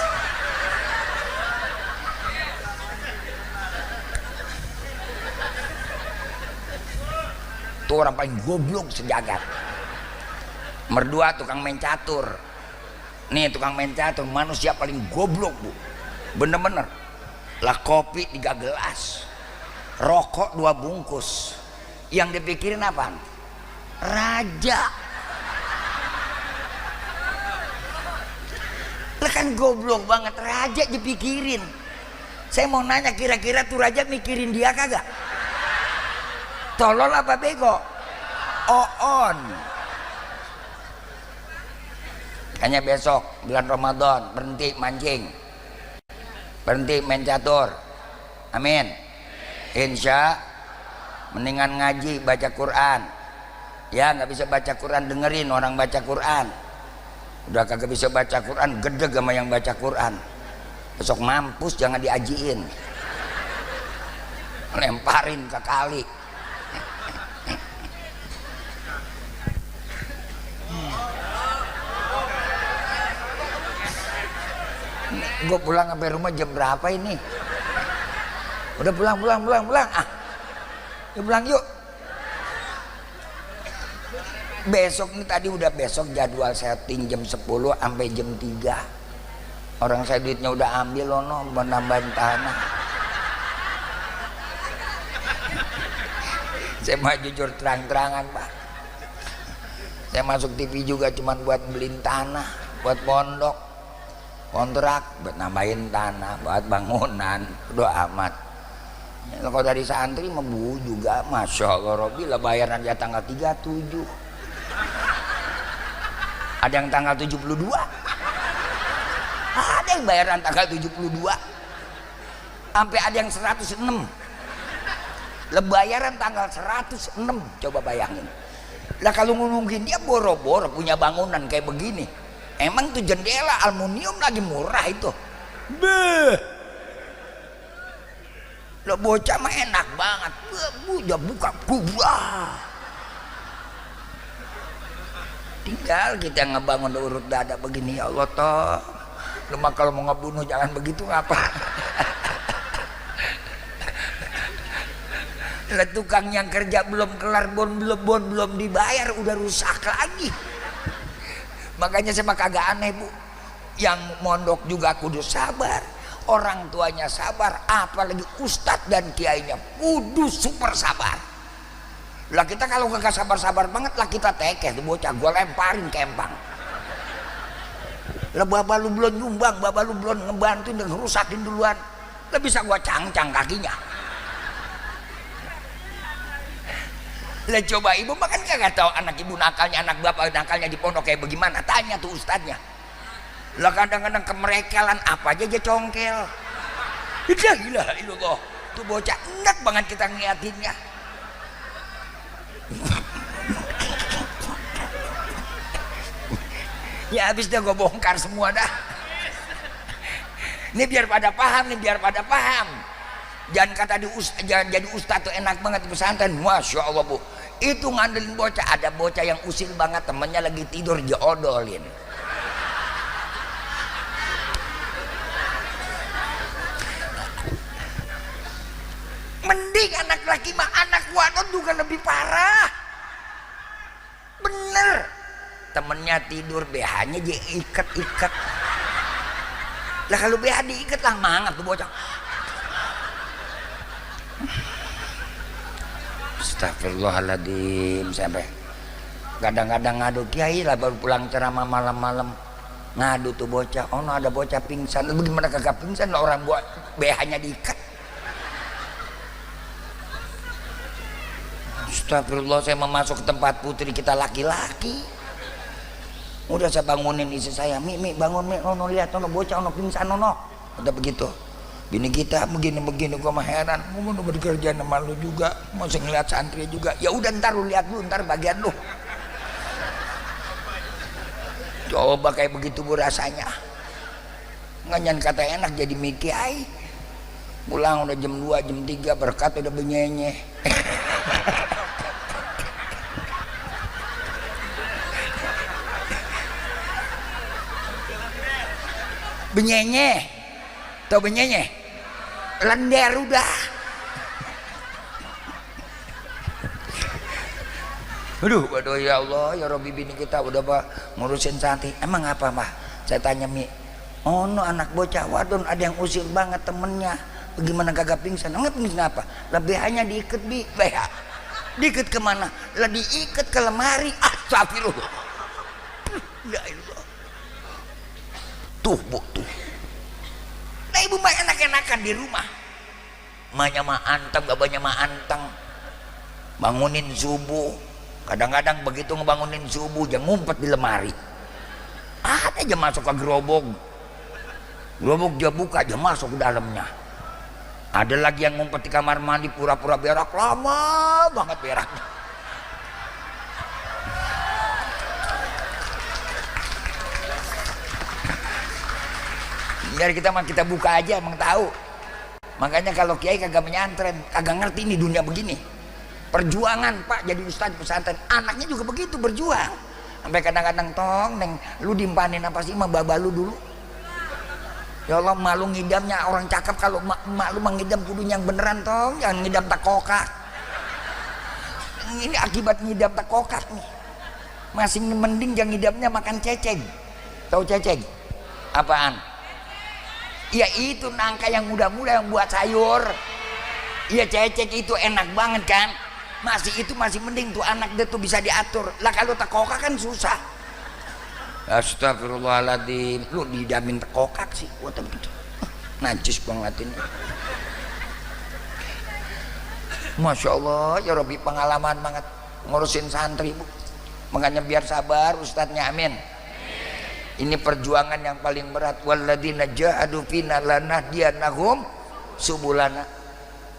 Tuh orang paling goblok sejagat. Nomor 2 tukang main catur. Nih tukang main catur manusia paling goblok Bu, bener-bener. Lah kopi 3 gelas, rokok 2 bungkus, yang dipikirin apa? Raja. Lah kan goblok banget, raja dipikirin. Saya mau nanya, kira-kira tuh raja mikirin dia kagak? Tolol apa bego? On. Hanya besok bulan Ramadan berhenti mancing, berhenti main catur. Amin. Insya mendingan ngaji, baca Quran. Ya nggak bisa baca Quran, dengerin orang baca Quran. Udah kagak bisa baca Quran, gedeg sama yang baca Quran. Besok mampus jangan diajiin, lemparin ke kali. Gue pulang sampai rumah jam berapa ini? Udah pulang. Ah, yuk pulang yuk. Besok nih tadi udah besok jadwal setting jam 10 sampai jam 3. Orang saya duitnya udah ambil lono buat nambahin tanah. Saya mah jujur terang-terangan Pak. Saya masuk TV juga cuman buat beliin tanah, buat pondok, kontrak, buat nambahin tanah, buat bangunan, udah amat. Kalau dari santri mebu juga, masya Allah, Robi lah bayaran ya tanggal 37. Ada yang tanggal 72, ada yang bayaran tanggal 72, sampai ada yang 106. Lebayaran tanggal 106, coba bayangin. Lah kalau ngomongin dia boro-boro punya bangunan kayak begini, emang tuh jendela aluminium lagi murah itu. Beuh. Lo bocah mah enak banget, udah buka kubah. Tinggal kita ngebangun urut dada begini, ya Allah toh. Lu mah kalau mau ngebunuh jangan begitu ngapa? Lah tukang yang kerja belum kelar belum dibayar udah rusak lagi. Makanya saya mah kagak aneh Bu. Yang mondok juga kudu sabar, orang tuanya sabar, apalagi ustadz dan kiainya kudu super sabar. Lah kita kalau gak sabar-sabar banget lah kita tekeh tuh bocah, gua lemparin kempang. Lah bapak lu belum nyumbang, bapak lu belum ngebantuin dan ngerusakin duluan, lah bisa gua cangcang kakinya. Lah coba ibu makan kagak tahu anak ibu nakalnya, anak bapak nakalnya di pondok kayak bagaimana, tanya tuh ustadznya. Lah kadang-kadang kemerekelan apa aja dia congkel. Gila ilallah, tuh bocah enak banget kita ngeliatinnya. Ya habis dah gue bongkar semua dah. Ini biar pada paham nih, biar pada paham. Jangan kata jangan jadi ustaz tuh enak banget di pesantren. Masya Allah Bu, itu ngandelin bocah. Ada bocah yang usil banget, temennya lagi tidur diodolin. Mending anak laki mah, anak wadon juga lebih parah. Bener, temennya tidur BH-nya diikat-ikat. Lah kalau BH diikat lah mangat tuh bocah. Astagfirullahaladzim. Sampai kadang-kadang ngadu kiai lah baru pulang ceramah malam-malam, ngadu tuh bocah. Oh no, ada bocah pingsan. Bagaimana kagak pingsan lah orang buat BH-nya diikat. Astagfirullah, saya mau masuk ke tempat putri kita laki-laki. Udah saya bangunin istri saya, Mi bangun Mi, ono lihat ono bocah ono pingsan ono. Udah begitu. Bini kita begini-begini, gua mah heran. Gua mau bekerja sama lu juga, mau ngeliat santri juga. Ya udah ntar lu lihat lu, ntar bagian lu. Coba kayak begitu Bu rasanya. Nganyan kata enak jadi mikiai. Pulang udah jam 2, jam 3 berkat udah benyenye. Benyenye, tau benyenye? Lender udah. Waduh ya Allah, ya Rabbi, bini kita udah ngurusin santri. Emang apa Mbah? Saya tanya Mi. Oh no, anak bocah wadon ada yang usil banget temennya. Bagaimana kagak pingsan? Enggak pingsan apa? Lebih hanya diikat Bi. Bah, diikat kemana? Lah diikat ke lemari. Astagfirullah. Ya Allah. Tuh Bu tuh. Nah ibu mah enak-enakan di rumah. Emaknya mah anteng, babanya mah anteng. Bangunin subuh. Kadang-kadang begitu ngebangunin subuh dia ngumpet di lemari. Ada aja masuk ke gerobok. Gerobok dia buka aja masuk ke dalamnya. Ada lagi yang ngumpet di kamar mandi pura-pura berak, lama banget beraknya. Biar kita buka aja emang tahu. Makanya kalau kiai kagak menyantren, kagak ngerti ini dunia begini. Perjuangan Pak jadi ustadz pesantren, anaknya juga begitu berjuang. Sampai kadang-kadang tong, neng, lu dimpanin apa sih sama baba lu dulu? Ya Allah, malu ngidamnya orang cakep. Kalau malu mengidam kudu yang beneran tong, jangan ngidam tak kokak. Ini akibat ngidam tak kokak nih. Masih mending jangan ngidamnya makan ceceng. Tahu ceceng? Apaan? Ya itu nangka yang muda-muda yang buat sayur. Iya, ceceng itu enak banget kan. Itu masih mending tuh anak dia tuh bisa diatur. Lah kalau tak kokak kan susah. Astagfirullahaladzim, lu didamin tekokak sih, wah begitu, najis banget ini. Masya Allah, ya Rabbi, pengalaman banget ngurusin santri bu. Makanya biar sabar ustadznya, amin. Ini perjuangan yang paling berat. Walladzina jahadu fina lanahdiyannahum subulana.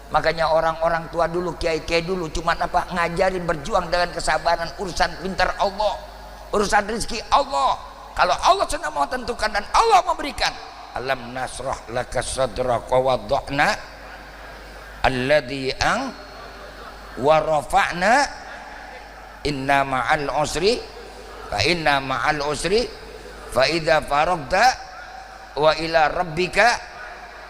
Makanya orang-orang tua dulu, kiai-kiai dulu, cuma apa? Ngajarin berjuang dengan kesabaran. Urusan pintar Allah, urusan rezeki Allah. Kalau Allah sudah mau tentukan dan Allah memberikan. Alam nasrah laka sadraka wa wada'na alladhi ang wa rafa'na inna ma'al usri fa inna ma'al usri fa idza faragta wa ila rabbika.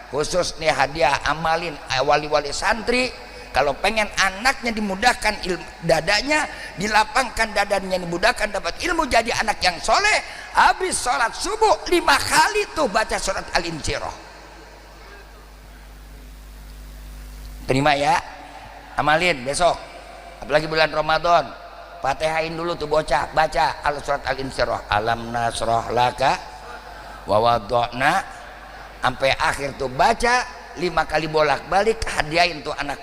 Khusus nih hadiah amalin wali-wali santri, kalau pengen anaknya dimudahkan dadanya, dilapangkan dadanya, dimudahkan dapat ilmu, jadi anak yang soleh, habis sholat subuh 5 kali tuh baca surat Al-Insyirah. Terima ya, amalin besok, apalagi bulan Ramadan. Fatihain dulu tuh bocah, baca surat Al-Insyirah, alam nasrah laka wa wada'na, sampai akhir tuh baca 5 kali bolak-balik, hadiahin tuh anak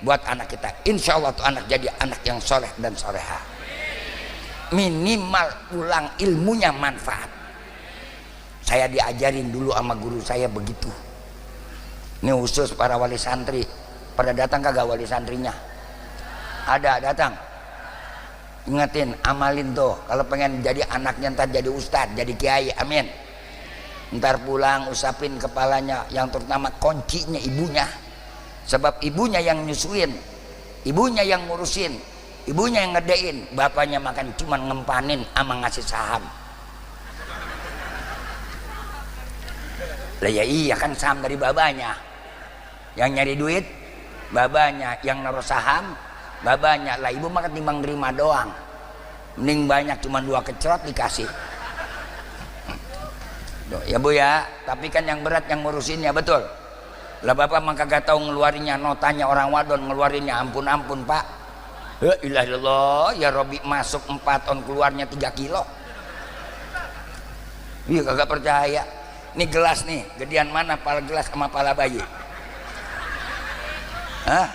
buat anak kita. Insya Allah tuh anak jadi anak yang soleh dan soleha. Minimal pulang ilmunya manfaat. Saya diajarin dulu sama guru saya begitu. Ini khusus para wali santri. Pada datang kagak wali santrinya? Ada datang. Ingetin, amalin tuh. Kalau pengen jadi anaknya ntar jadi ustadz, jadi kiai, amin. Ntar pulang usapin kepalanya, yang terutama kuncinya ibunya. Sebab ibunya yang nyusuin, ibunya yang ngurusin, ibunya yang ngedein, bapaknya makan cuman ngempanin sama ngasih saham. Lah ya iya kan, saham dari babanya. Yang nyari duit babanya, yang naruh saham babanya. Lah ibu makan timbang terima doang, mending banyak cuman 2 kecerot dikasih. Ya bu ya, tapi kan yang berat yang ngurusinnya, betul. Lah bapak mah kagak tahu ngeluarinnya, notanya orang wadon ngeluarinnya, ampun pak. La ilaha illallah, ya Robi, masuk 4 on keluarnya 3 kilo. Iya kagak percaya. Nih gelas nih, gedean mana pala gelas sama pala bayi? Hah?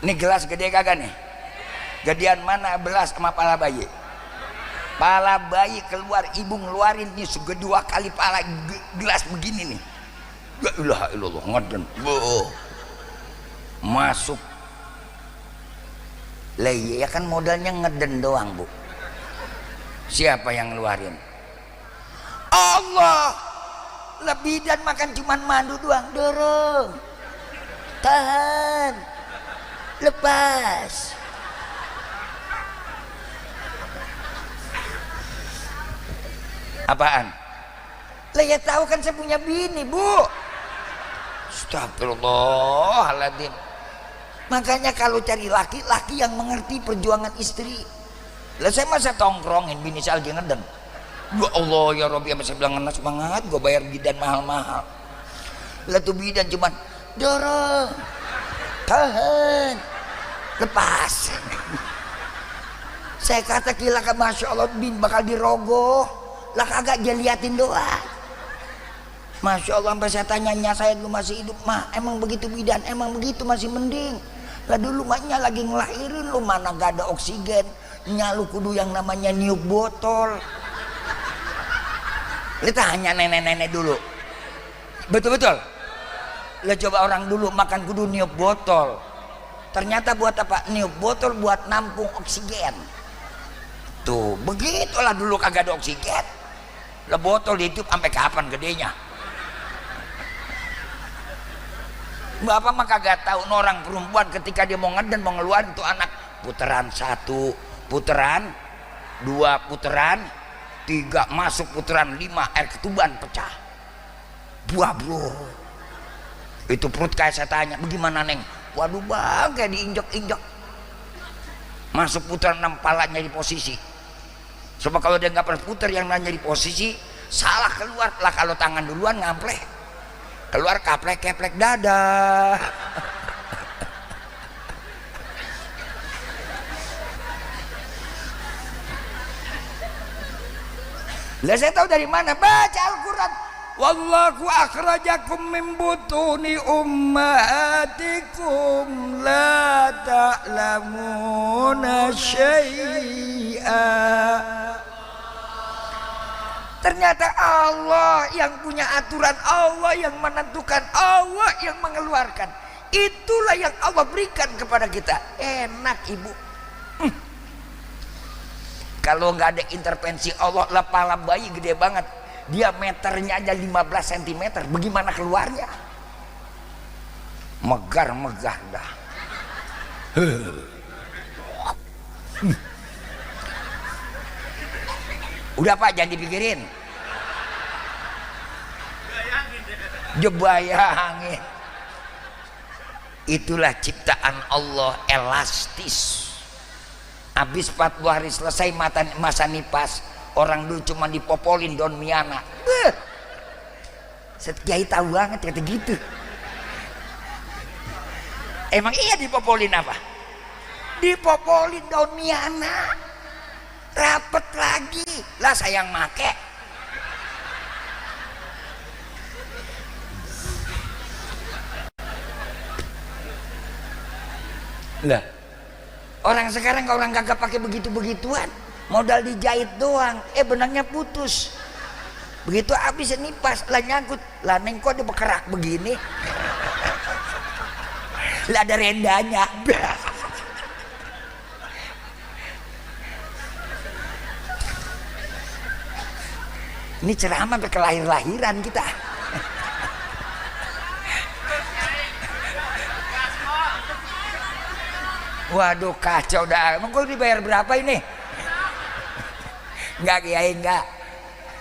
Nih gelas gede kagak nih? Gedean mana gelas sama pala bayi? Pala bayi keluar, ibu ngeluarin nih 2 kali pala gelas begini nih. La ilaha illallah, ngeden. Masuk. Lah iya kan modalnya ngeden doang bu. Siapa yang ngeluarin? Allah. Lebih dan makan cuman mandu doang. Dorong, tahan, lepas. Apaan? Lah ya tahu kan saya punya bini bu. Astagfirullahaladzim. Makanya kalau cari laki-laki yang mengerti perjuangan istri. Lah saya masa tongkrongin bini saya lagi ngeden. Ya Allah ya Rabbi, saya bilang ngenes banget, gue bayar bidan mahal-mahal. Lah tuh bidan cuman dorong, tahan, lepas. Saya kata gila kan, Masya Allah, bin bakal dirogoh. Lah kagak, dia liatin doang. Masya Allah, sampai saya tanya, saya dulu masih hidup, mah emang begitu bidan? Emang begitu, masih mending. Lah dulu maknya lagi ngelahirin, lu mana gak ada oksigen, lu kudu yang namanya niup botol. Lu tanya nenek-nenek dulu, betul-betul. Lah coba orang dulu makan kudu niup botol. Ternyata buat apa? Niup botol buat nampung oksigen. Tuh begitulah dulu, kagak ada oksigen. Lah botol ditiup sampai kapan gedenya? Bapak mah kagak tahu, orang perempuan ketika dia mau ngeden, mau ngeluarin tuh anak, putaran 1, putaran 2, putaran 3, masuk putaran 5, air ketuban pecah. buah bro. Itu perut kayak saya tanya, bagaimana Neng? Waduh bang, kayak diinjak-injak. Masuk putaran 6 palanya di posisi. Coba kalau dia nggak berputar yang nanya di posisi, salah keluar lah. Kalau tangan duluan ngamplek, keluar kaplek keplek dada. Lah saya tahu dari mana? Baca Al-Quran. Wallahu akhrajakum min butuni ummahatikum la ta'lamuna syai'a. Ternyata Allah yang punya aturan, Allah yang menentukan, Allah yang mengeluarkan. Itulah yang Allah berikan kepada kita. Enak ibu. Kalau nggak ada intervensi Allah, kepala bayi gede banget, diameternya aja 15 cm, bagaimana keluarnya? Megar-megar dah. Udah Pak, jangan dipikirin. Dibayangin. Itulah ciptaan Allah, elastis. Habis 40 hari selesai masa nipas, orang dulu cuma dipopolin daun miana. Kiai tahu banget kata gitu. Emang iya dipopolin apa? Dipopolin daun miana. Rapet lagi. Lah sayang make. Lah orang sekarang kalau orang kagak pakai begitu-begituan, modal dijahit doang, benangnya putus. Begitu habis nipas, lah nyangkut, lah Neng kok dibekerak begini? Lah ada rendanya. Ini ceramah sampai kelahir-lahiran kita. Waduh kacau dah. Emang kau dibayar berapa ini? Enggak Kiai, enggak.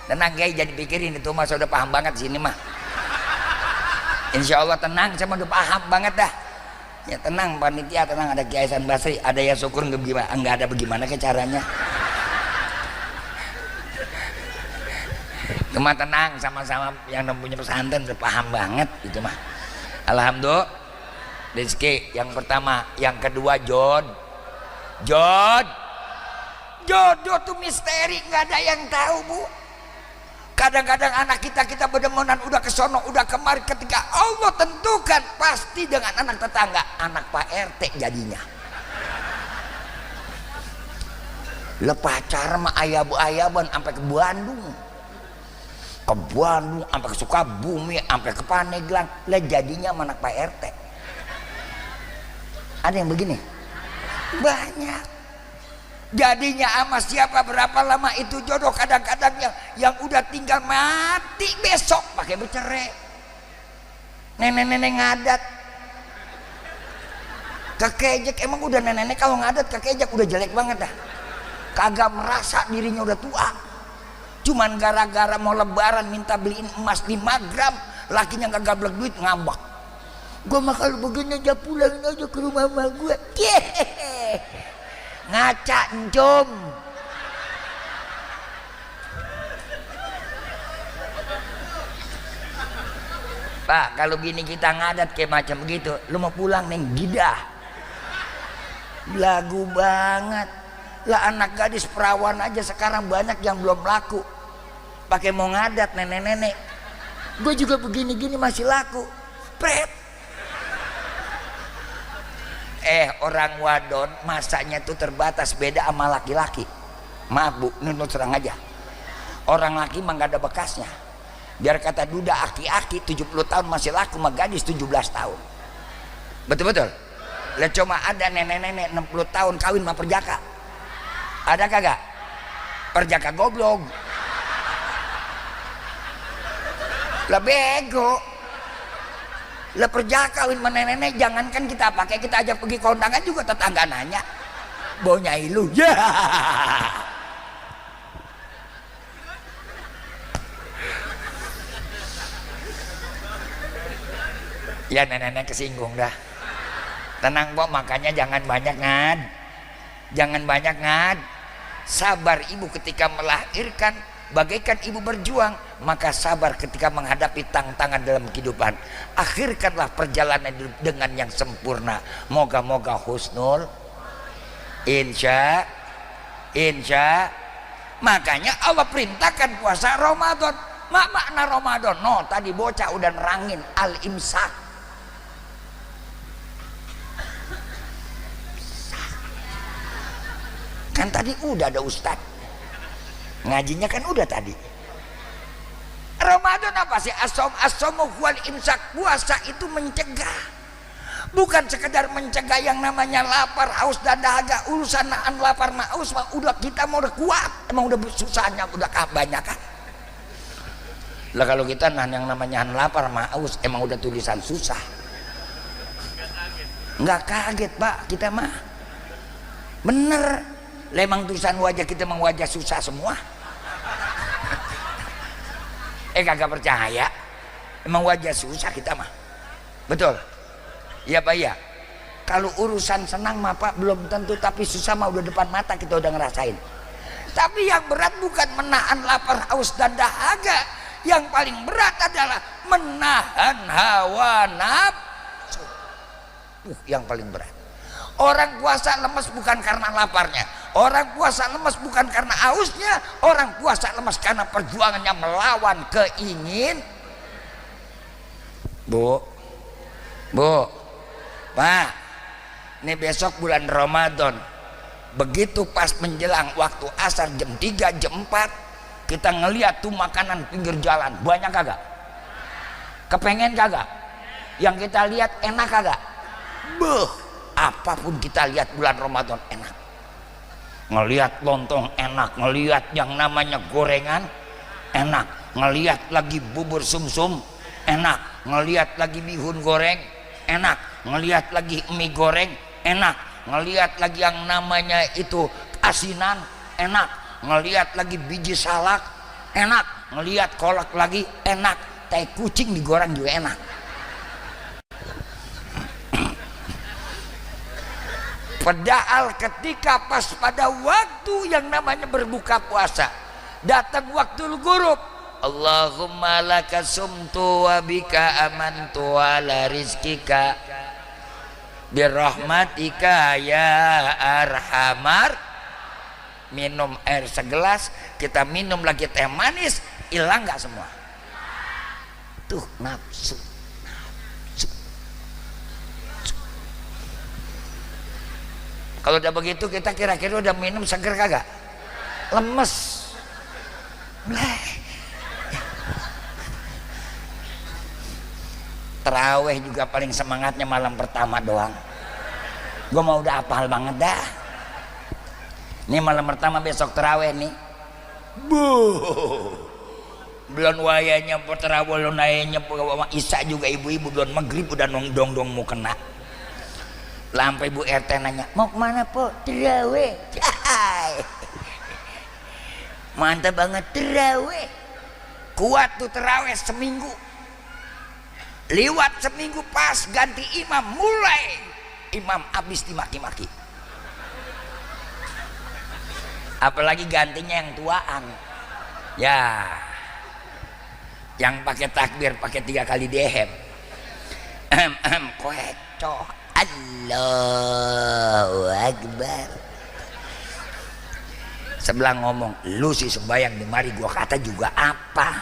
Tenang Kiai, jangan dipikirin itu mah, saya udah paham banget sini mah. Insya Allah tenang, saya udah paham banget dah. Ya tenang panitia, tenang, ada Kiai Hasan Basri, ada ya syukur enggak ada bagaimana ke caranya. Cuma tenang, sama-sama yang punya pesantren udah paham banget itu mah. Alhamdulillah. Rizki yang pertama, yang kedua jodoh tuh misteri, nggak ada yang tahu bu. Kadang-kadang anak kita berdemonan udah kesono udah kemari, ketika Allah tentukan pasti dengan anak tetangga, anak Pak RT jadinya. Lepacar mah ayab-ayaban sampai ke Bandung, sampai ke Sukabumi, sampai ke Paneglang, lah jadinya sama anak Pak RT. Ada yang begini banyak, jadinya sama siapa berapa lama itu jodoh. Kadang-kadang yang udah tinggal mati besok pakai bercerai, nenek-nenek ngadat kekejek. Emang udah nenek-nenek kalau ngadat kekejek udah jelek banget dah, kagak merasa dirinya udah tua. Cuman gara-gara mau lebaran minta beliin emas 5 gram, lakinya kagak gablek duit, ngambek. Gue mah kalau begini aja pulangin aja ke rumah mama gue. Ngaca encom. Pak, kalau gini kita ngadat kayak macam begitu, lu mau pulang Neng gidah. Lagu banget. Lah anak gadis perawan aja sekarang banyak yang belum laku, pakai mau ngadat nenek-nenek. Gue juga begini-gini masih laku. Pret. Orang wadon masanya tuh terbatas, beda sama laki-laki. Maaf bu, nunut serang aja. Orang laki mah gak ada bekasnya. Biar kata duda aki-aki 70 tahun masih laku, mah gadis 17 tahun. Betul-betul. Lah cuma ada nenek-nenek 60 tahun kawin sama perjaka. Ada kagak? Perjaka goblok. Lah bego. Lah perjaka kawin sama nenek-nenek, jangankan kita pakai, kita ajak pergi kondangan juga tetangga nanya, baunya ilu. Ya. Ya nenek-nenek kesinggung dah. Tenang Pok, makanya jangan banyak ngad. Jangan banyak ngad. Sabar ibu ketika melahirkan, bagaikan ibu berjuang, maka sabar ketika menghadapi tantangan dalam kehidupan. Akhirkanlah perjalanan dengan yang sempurna. Moga-moga husnul insya. Makanya Allah perintahkan puasa Ramadan. Makna Ramadan? No, tadi bocah udah nerangin al-imsak. Kan tadi udah ada ustad ngajinya, kan udah tadi. Ramadan apa sih? As-shaum wal imsak. Puasa itu mencegah, bukan sekedar mencegah yang namanya lapar, haus dan dahaga. Urusan nahan lapar haus mah udah kita mau udah kuat, emang udah susahnya udah kebanyakan lah. Kalau kita nahan yang namanya lapar haus emang udah tulisan susah. Nggak kaget Pak, kita mah bener. Lemang tulisan wajah kita emang wajah susah semua. Kagak percaya, emang wajah susah kita mah. Betul? Iya Pak, iya. Kalau urusan senang mah Pak belum tentu, tapi susah mah udah depan mata, kita udah ngerasain. Tapi yang berat bukan menahan lapar, haus dan dahaga. Yang paling berat adalah menahan hawa nafsu. Yang paling berat. Orang puasa lemes bukan karena laparnya, orang puasa lemes bukan karena hausnya, orang puasa lemes karena perjuangannya melawan keingin. Bu, Pak, ini besok bulan Ramadan, begitu pas menjelang waktu asar jam 3, jam 4, kita ngeliat tuh makanan pinggir jalan, banyak kagak? Kepengen kagak? Yang kita lihat enak kagak? Apapun kita lihat bulan Ramadan enak. Ngelihat lontong enak, ngelihat yang namanya gorengan enak, ngelihat lagi bubur sumsum enak, ngelihat lagi bihun goreng enak, ngelihat lagi mie goreng enak, ngelihat lagi yang namanya itu asinan enak, ngelihat lagi biji salak enak, ngelihat kolak lagi enak, teh kucing digoreng juga enak. Padahal ketika pas pada waktu yang namanya berbuka puasa, datang waktu ghurub, Allahumma laka sumtu wa bika amantu ala rizkika birahmatika ya arhamar. Minum air segelas, kita minum lagi teh manis, hilang gak semua? Tuh nafsu. Kalau udah begitu kita kira-kira udah minum seger kagak? Lemes. Terawih juga paling semangatnya malam pertama doang. Gue mau udah hafal banget dah. Ini malam pertama besok terawih nih. Belum wayanya terawih, belum nayanya Isya juga ibu-ibu belum maghrib udah nong-dong mau kena. Lampai Bu RT nanya, mau kemana Po? Terawih. Mantap banget terawih. Kuat tuh terawih seminggu. Liwat seminggu pas ganti imam, mulai imam habis dimaki-maki. Apalagi gantinya yang tuaan. Ya. Yang pakai takbir pakai 3 kali dehem. Koecoh. Allahu Akbar. Sebelah ngomong, lu sih sembayang di mari, gua kata juga apa?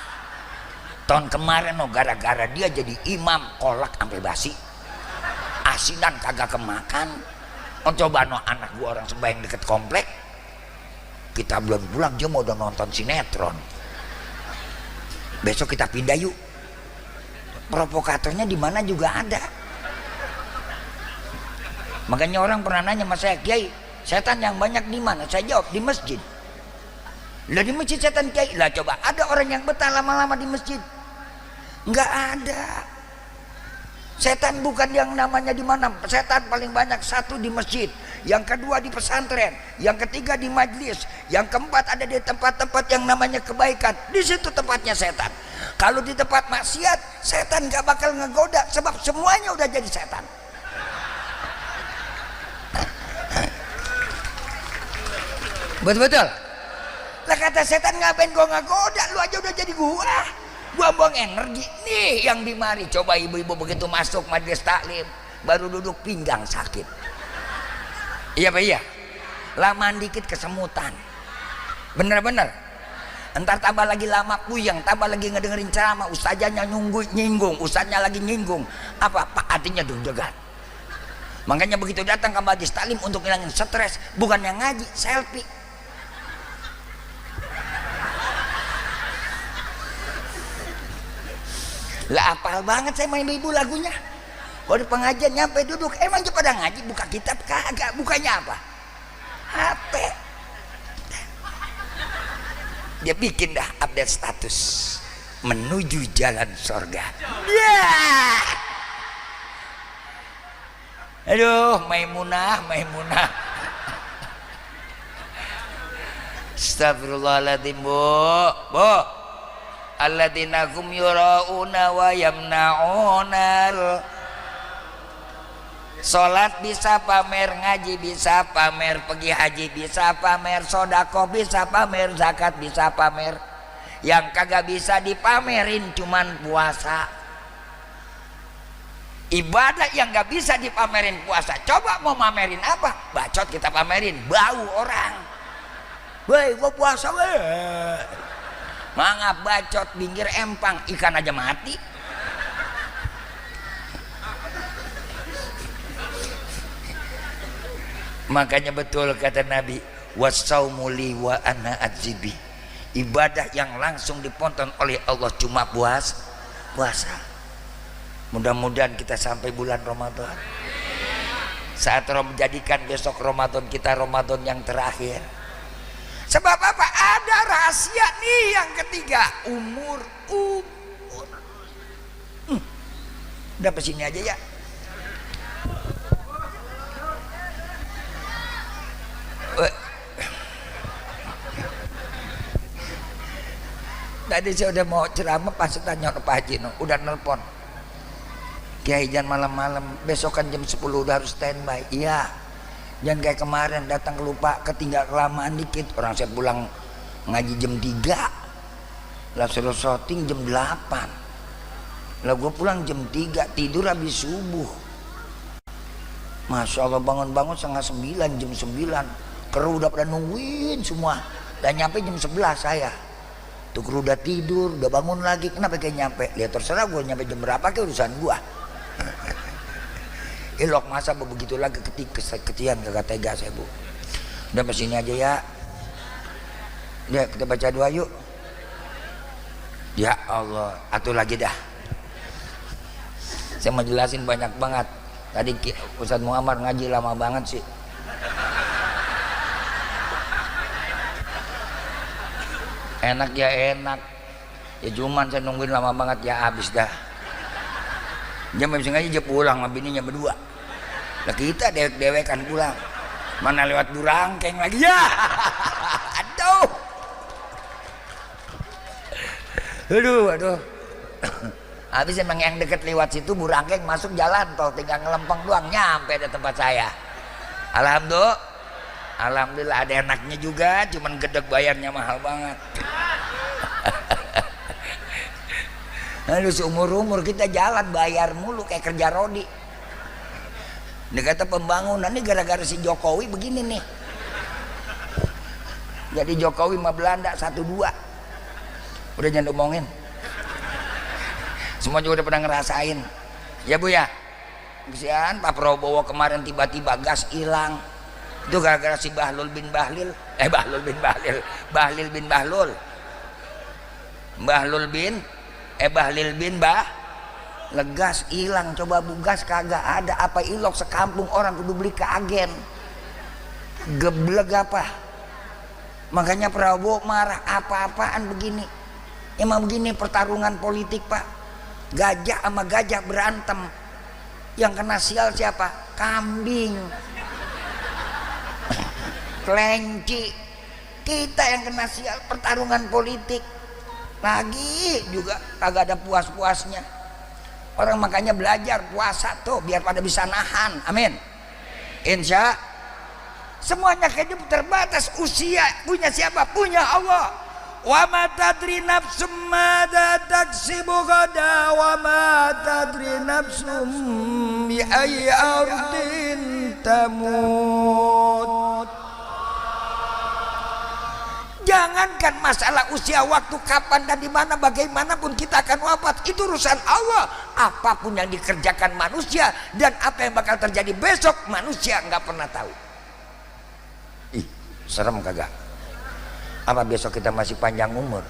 Tahun kemarin gara-gara dia jadi imam, kolak sampai basi, asinan kagak kemakan. Coba anak gua orang sembayang deket komplek, kita belum pulang dia mau udah nonton sinetron. Besok kita pindah yuk. Provokatornya di mana juga ada. Makanya orang pernah nanya sama saya, Kiai, setan yang banyak di mana? Saya jawab, di masjid. Lah di masjid setan Kiai. Lah coba ada orang yang betah lama-lama di masjid? Enggak ada. Setan bukan yang namanya di mana. Setan paling banyak satu di masjid, yang kedua di pesantren, yang ketiga di majlis, yang keempat ada di tempat-tempat yang namanya kebaikan. Di situ tempatnya setan. Kalau di tempat maksiat, setan gak bakal ngegoda sebab semuanya udah jadi setan. Betul-betul. Lah kata setan, ngapain gua ngegoda, lu aja udah jadi gua. Buang-buang energi nih yang di mari. Coba ibu-ibu begitu masuk majelis taklim baru duduk pinggang sakit. Iya Pak, iya. Lamaan dikit kesemutan. Bener-bener. Entar tambah lagi lama puyeng, tambah lagi ngedengerin ceramah, ustazanya nyinggung, ustaznya lagi nyinggung. Apa? Pak, hatinya deg-degan. Makanya begitu datang ke majelis taklim untuk ngilangin stres, bukan yang ngaji, selfie. Lah apal banget saya main ibu lagunya. Kalau di pengajian nyampe duduk, emang pada ngaji buka kitab kagak, bukanya apa? HP. Dia bikin dah update status menuju jalan surga. Ya. Aduh, Maimunah. Astagfirullahaladzim, Bu. Alladzina hum yura'una wa yamna'unal. Salat bisa pamer, ngaji bisa pamer, pergi haji bisa pamer, sedekah bisa pamer, zakat bisa pamer. Yang kagak bisa dipamerin cuman puasa. Ibadah yang gak bisa dipamerin puasa. Coba mau mamerin apa? Bacot kita pamerin, bau orang. Woi, gua puasa weh. Mangap bacot pinggir empang, ikan aja mati. Makanya betul kata Nabi, wasaumu li wa ana adzibi. Ibadah yang langsung diponton oleh Allah cuma puasa. Mudah-mudahan kita sampai bulan Ramadan. Saat menjadikan besok Ramadan kita Ramadan yang terakhir. Sebab apa? Ada rahasia nih yang ketiga, umur. Udah pesini aja ya. Tadi saya udah mau ceramah pas tanya ke Pak Haji, udah nelpon. Kiai jangan malam-malam, besok kan jam 10 udah harus standby. Iya. Jangan kayak kemarin datang lupa, ketinggal kelamaan dikit. Orang saya pulang ngaji jam 3, lah suruh syuting jam 8, lah gue pulang jam 3, tidur habis subuh. Masya Allah, bangun-bangun setengah 9, jam 9 kru udah pada nungguin semua. Dan nyampe jam 11 saya tuh, kru udah tidur, udah bangun lagi. Kenapa kayak nyampe? Lihat terserah gue nyampe jam berapa, kayak urusan gue. Ilok masa begitu lagi ketian kagak tega saya, Bu. Udah kesini aja ya. Ya kita baca doa yuk. Ya Allah, atuh lagi dah. Saya mau jelasin banyak banget. Tadi Ustadz Muhammad ngaji lama banget sih. Enak ya enak. Ya cuman saya nungguin lama banget ya, habis dah. Jam habis ngaji dia pulang sama bininya berdua. Lah kita dewek-dewekan pulang. Mana lewat Burangkeng lagi ya. Aduh. Habis emang yang deket lewat situ Burangkeng, masuk jalan tol, tinggal ngelempeng doang nyampe di tempat saya. Alhamdulillah ada enaknya juga, cuman gedeg bayarnya mahal banget. Aduh, seumur-umur kita jalan bayar mulu kayak kerja rodi. Ini kata pembangunan ini gara-gara si Jokowi begini nih. Jadi Jokowi sama Belanda 1-2. Udah jangan omongin. Semua juga udah pernah ngerasain. Ya Bu ya. Kesian Pak Prabowo kemarin tiba-tiba gas hilang. Itu gara-gara si Bahlil bin Bahlil. Bahlil bin legas hilang. Coba bugas kagak ada. Apa ilok sekampung orang kudu beli ke agen. Geblek apa. Makanya Prabowo marah, apa-apaan begini. Emang begini pertarungan politik Pak. Gajah sama gajah berantem. Yang kena sial siapa? Kambing, kelinci. Kita yang kena sial. Pertarungan politik lagi juga kagak ada puas-puasnya. Orang makanya belajar puasa tuh biar pada bisa nahan. Amin. Insya semuanya hidup terbatas. Usia punya siapa? Punya Allah. Wa ma tadri nafsum madza taksibu ghadan wa ma tadri nafsum bi ayyi ardin tamut. Jangankan masalah usia, waktu, kapan dan di mana, bagaimanapun kita akan wafat, itu urusan Allah. Apapun yang dikerjakan manusia dan apa yang bakal terjadi besok, manusia nggak pernah tahu. Ih, serem kagak? Apa besok kita masih panjang umur?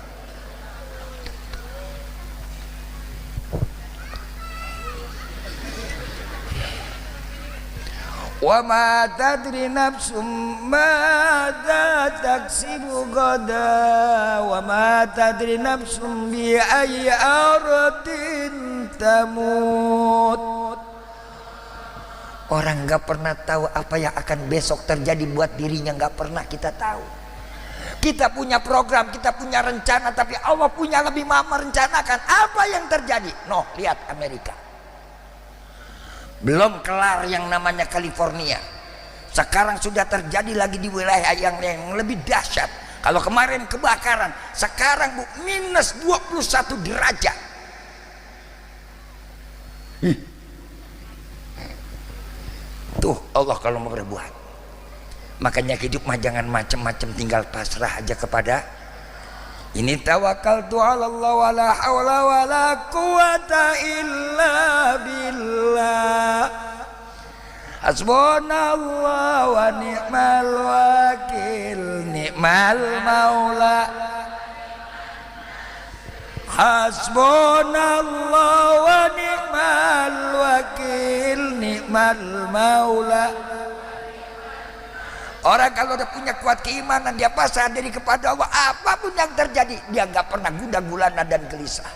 Wa ma tadri nafsum madza taksibu ghadan wa ma tadri nafsum bi ayyi ardin tamut. Orang nggak pernah tahu apa yang akan besok terjadi buat dirinya, nggak pernah kita tahu. Kita punya program, kita punya rencana, tapi Allah punya lebih merencanakan apa yang terjadi. Noh, lihat Amerika. Belum kelar yang namanya California, sekarang sudah terjadi lagi di wilayah yang lebih dahsyat. Kalau kemarin kebakaran, sekarang minus 21 derajat. Tuh Allah kalau mau berbuat. Makanya hidup mah jangan macam-macam, tinggal pasrah aja kepada ini. Tawakkaltu 'ala Allah wa la haula wa la quwata illa billah. Hasbunallah wa ni'mal wakil, ni'mal maula. Hasbunallah wa ni'mal wakil, ni'mal maula. Orang kalau udah punya kuat keimanan, dia pasrah diri kepada Allah, apapun yang terjadi dia nggak pernah gundah gulana dan gelisah.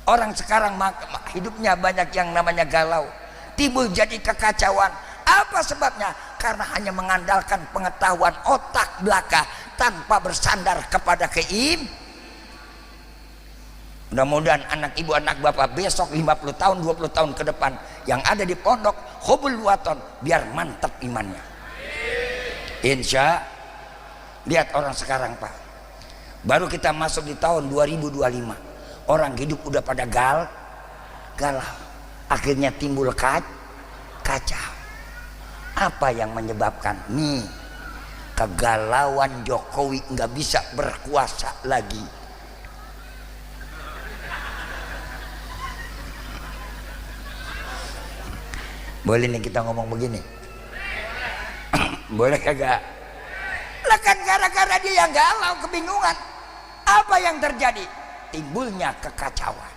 Orang sekarang hidupnya banyak yang namanya galau, timbul jadi kekacauan. Apa sebabnya? Karena hanya mengandalkan pengetahuan otak belaka tanpa bersandar kepada Mudah-mudahan anak ibu, anak bapak besok 50 tahun, 20 tahun ke depan yang ada di pondok hubul waton biar mantap imannya. Insya. Lihat orang sekarang Pak, baru kita masuk di tahun 2025, orang hidup udah pada galau, akhirnya timbul kacau. Apa yang menyebabkan? Nih, kegalauan Jokowi nggak bisa berkuasa lagi. Boleh nih kita ngomong begini? Boleh kagak? Lah kan gara-gara dia yang galau, kebingungan. Apa yang terjadi? Timbulnya kekacauan.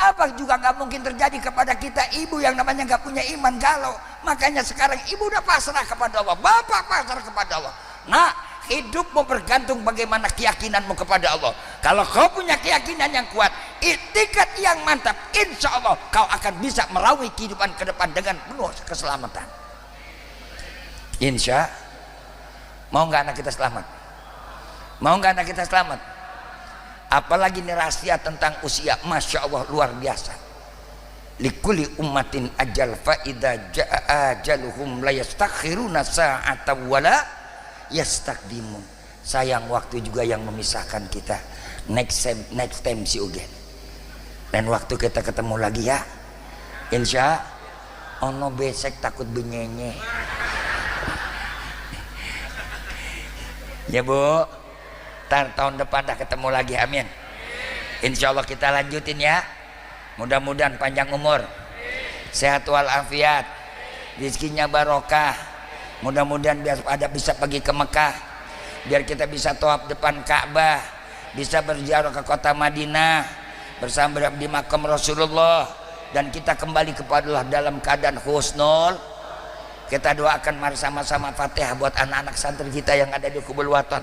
Apa juga nggak mungkin terjadi kepada kita ibu yang namanya nggak punya iman, galau. Makanya sekarang ibu udah pasrah kepada Allah, bapak pasrah kepada Allah. Nah, hidupmu bergantung bagaimana keyakinanmu kepada Allah. Kalau kau punya keyakinan yang kuat, itikad yang mantap, insya Allah kau akan bisa melalui kehidupan ke depan dengan penuh keselamatan. Insya. Mau nggak anak kita selamat? Mau nggak anak kita selamat? Apalagi ini rahasia tentang usia, masya Allah luar biasa. Likulli ummatin ajal fa idza jaa ajaluhum la yastakhiruna sa'atan wala yastakdimun. Sayang waktu juga yang memisahkan kita. Next time si Ugen. Dan waktu kita ketemu lagi ya, insya ono besek takut benyenye. Ya Bu, tahun depan dah ketemu lagi, amin. Insya Allah kita lanjutin ya. Mudah-mudahan panjang umur, sehat walafiat, rezekinya barokah. Mudah-mudahan biar ada bisa pergi ke Mekah, biar kita bisa tawaf depan Ka'bah, bisa berziarah ke kota Madinah bersama di makam Rasulullah, dan kita kembali kepada Allah dalam keadaan husnul. Kita doakan mari sama-sama Fatihah buat anak-anak santri kita yang ada di Kubul Waton.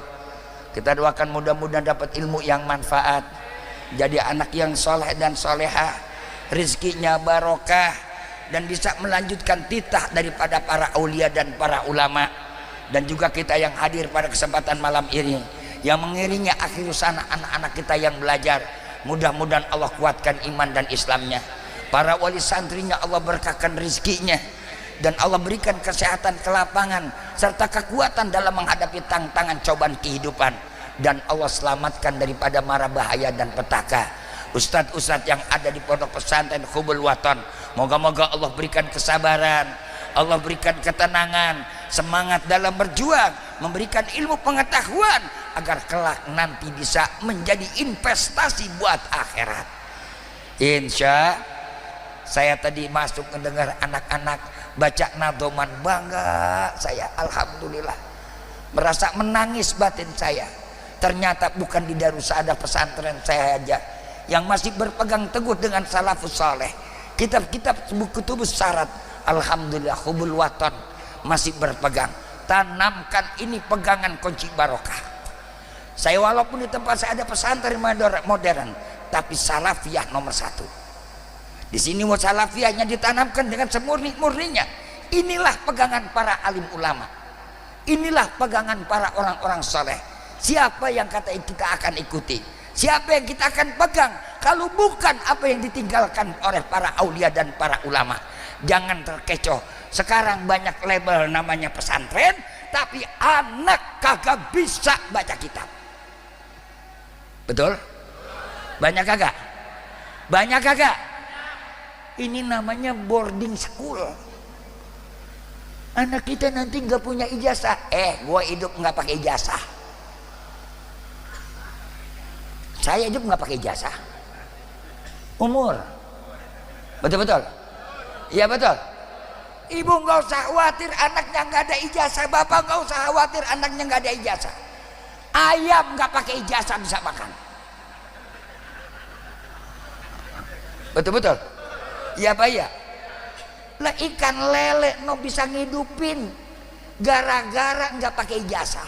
Kita doakan mudah-mudahan dapat ilmu yang manfaat, jadi anak yang soleh dan soleha, rizkinya barokah, dan bisa melanjutkan titah daripada para aulia dan para ulama. Dan juga kita yang hadir pada kesempatan malam ini, yang mengiringi akhir sana anak-anak kita yang belajar, mudah-mudahan Allah kuatkan iman dan Islamnya. Para wali santrinya Allah berkahkan rizkinya, dan Allah berikan kesehatan, kelapangan, serta kekuatan dalam menghadapi tantangan cobaan kehidupan, dan Allah selamatkan daripada mara bahaya dan petaka. Ustadz-ustadz yang ada di pondok pesantren Hubul Waton, moga-moga Allah berikan kesabaran, Allah berikan ketenangan, semangat dalam berjuang, memberikan ilmu pengetahuan agar kelak nanti bisa menjadi investasi buat akhirat. Insya saya tadi masuk mendengar anak-anak baca nadoman, bangga saya, alhamdulillah, merasa menangis batin saya. Ternyata bukan di Darussaada pesantren saya aja yang masih berpegang teguh dengan salafus saleh, kitab-kitab buku tubuh syarat, alhamdulillah Hubul Waton masih berpegang. Tanamkan ini pegangan kunci barokah. Saya walaupun di tempat saya ada pesantren modern, tapi salafiyah nomor satu. Di sini mau salafiyahnya ditanamkan dengan semurni-murninya. Inilah pegangan para alim ulama, inilah pegangan para orang-orang soleh. Siapa yang kata kita akan ikuti, siapa yang kita akan pegang, kalau bukan apa yang ditinggalkan oleh para aulia dan para ulama. Jangan terkecoh, sekarang banyak label namanya pesantren, tapi anak kagak bisa baca kitab. Betul? Banyak kagak? Banyak kagak? Ini namanya boarding school. Anak kita nanti nggak punya ijazah. Gua hidup nggak pakai ijazah. Saya hidup nggak pakai ijazah. Umur. Betul-betul. Iya betul. Ibu nggak usah khawatir anaknya nggak ada ijazah. Bapak nggak usah khawatir anaknya nggak ada ijazah. Ayam nggak pakai ijazah bisa makan. Betul-betul. Iya Pak ya. Lah ikan lele no bisa ngidupin gara-gara nggak pakai ijazah.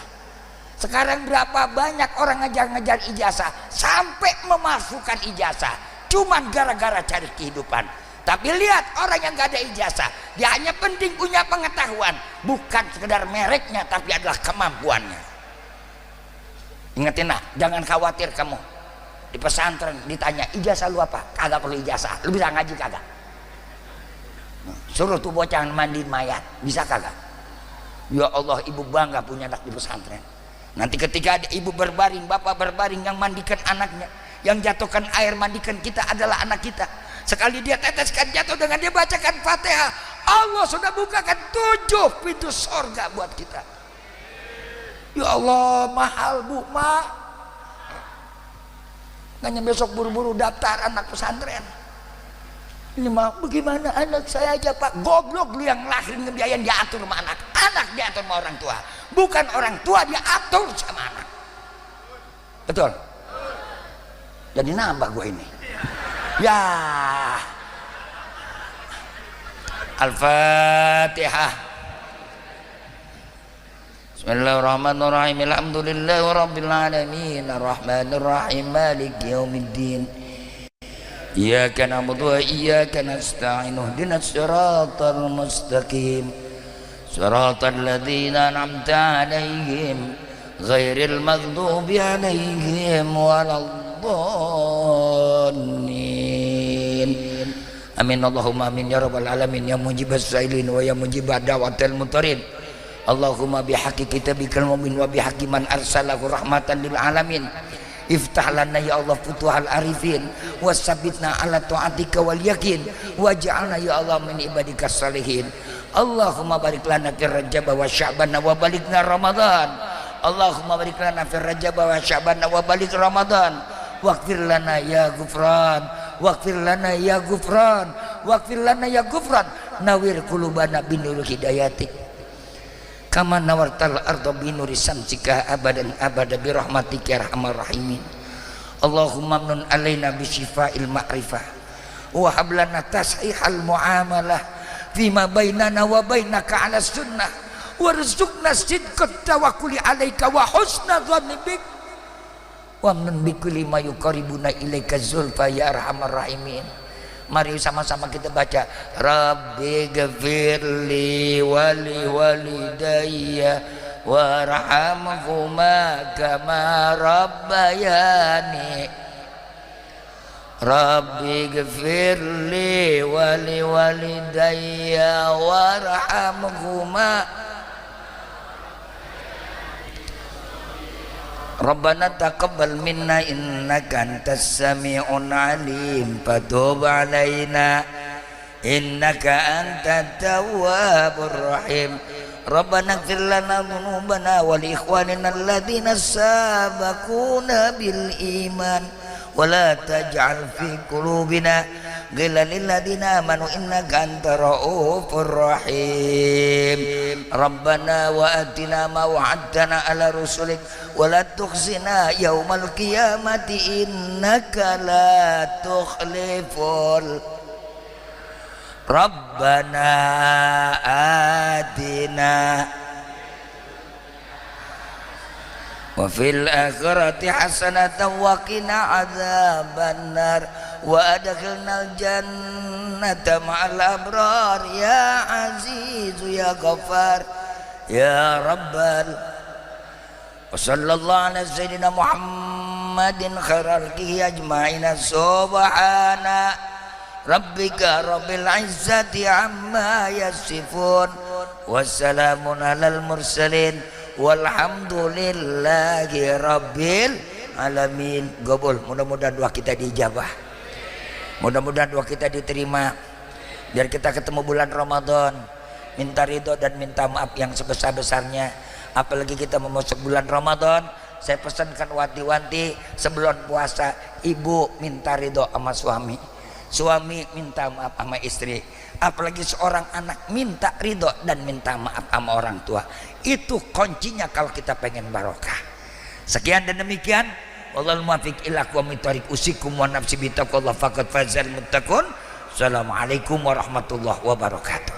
Sekarang berapa banyak orang ngejar-ngejar ijazah sampai memasukkan ijazah cuman gara-gara cari kehidupan. Tapi lihat orang yang gak ada ijazah, dia hanya penting punya pengetahuan, bukan sekedar mereknya tapi adalah kemampuannya. Ingetin, nah, jangan khawatir kamu di pesantren ditanya ijazah lu apa, kagak perlu ijazah, lu bisa ngaji kagak? Suruh tuh bocah mandi mayat, bisa kagak? Ya Allah, ibu bangga punya anak di pesantren. Nanti ketika ada ibu berbaring, bapak berbaring, yang mandikan anaknya, yang jatuhkan air mandikan kita adalah anak kita. Sekali dia teteskan jatuh dengan dia bacakan Fatihah, Allah sudah bukakan 7 pintu sorga buat kita. Ya Allah, mahal bu, makanya besok buru-buru daftar anak pesantren. Ini mah bagaimana anak saya aja pak, goblok lu yang lahir ngebiayain, diatur sama anak, anak diatur sama orang tua, bukan orang tua diatur sama anak. Betul? Jadi nambah gue ini ya. Al-Fatihah. Bismillahirrahmanirrahim. Alhamdulillahirabbil alamin, arrahmanirrahim, maliki yaumiddin. Iyyaka na'budu wa iyyaka nasta'in. Ihdinas siratal mustaqim. Siratal ladzina an'amta 'alaihim ghairil maghdubi 'alaihim waladdallin. Amin Allahumma amin ya rabbal alamin ya mujibas sa'ilin wa ya mujibad da'watil mutarin. Allahumma bihaqqi kitabikal mu'min wa bihaqqi man arsalahu rahmatan lil alamin. Iftah lana ya Allah futuhal arifin wasabbitna ala ta'atika wal yakin waj'alna ya Allah min ibadikas salihin. Allahumma barik lana fir rajab wa sya'ban wa balighna ramadan. Allahumma barik lana fir rajab wa sya'ban wa baligh ramadan. Waghfir lana ya ghufran, waghfir lana ya ghufran, waghfir lana ya ghufran. Nawir qulubana binur hidayatik kama nawartal arda binuri samsika abadan abada birahmatika ya arhamar rahimin. Allahumma amnun alaina bisyifa'il ma'rifah wa hab lana tasihal muamalah fima bainana wa bainaka ala sunnah warzuqna sidqat tawakkuli alaika wa husna dhanni bik. wa min bikulli ma yuqaribuna ilaika zulfa ya arhamar rahimin. Mari sama-sama kita baca Rabbi ghfirli wali walidayya warhamhuma kama rabbayani. Rabbi ghfirli wali walidayya warhamhuma. Rabbana taqabbal minna innaka antas sami'un alim fatub alaina innaka antat tawwabur rahim. Rabbana ighfir lana dhunubana wa li ikhwanina alladhina sabaquna bil iman wa la taj'al fi qulubina ghillan lil ladzina amanu innaka antar raufur rahim. Rabbana wa atina ma wa'adtana ala rusulik wa la tukhzina yaumal qiyamati innaka la tukhliful. Rabbana atina wa fil akhirati hasanatan wa qina adzaban nar wa adkhilnal jannata ma'al abrar ya aziz ya ghaffar ya rabbal. Wa sallallahu ala sayyidina Muhammadin khairal khalqihi ajma'ina subhana rabbika rabbil izzati amma yasifun wassalamun alal mursalin walhamdulillahi rabbil alamin. Gobol, mudah-mudahan doa kita diijabah, mudah-mudahan doa kita diterima, biar kita ketemu bulan Ramadan minta ridho dan minta maaf yang sebesar-besarnya. Apalagi kita mau masuk bulan Ramadan, saya pesankan wanti-wanti sebelum puasa, ibu minta ridho sama suami, suami minta maaf sama istri, apalagi seorang anak minta ridho dan minta maaf sama orang tua. Itu kuncinya kalau kita pengen barokah. Sekian dan demikian, wallahul muwaffiq ila aqwamit thoriq. Usikum wa nafsi bi taqwallah faqad fazal muttaqun. Assalamualaikum warahmatullahi wabarakatuh.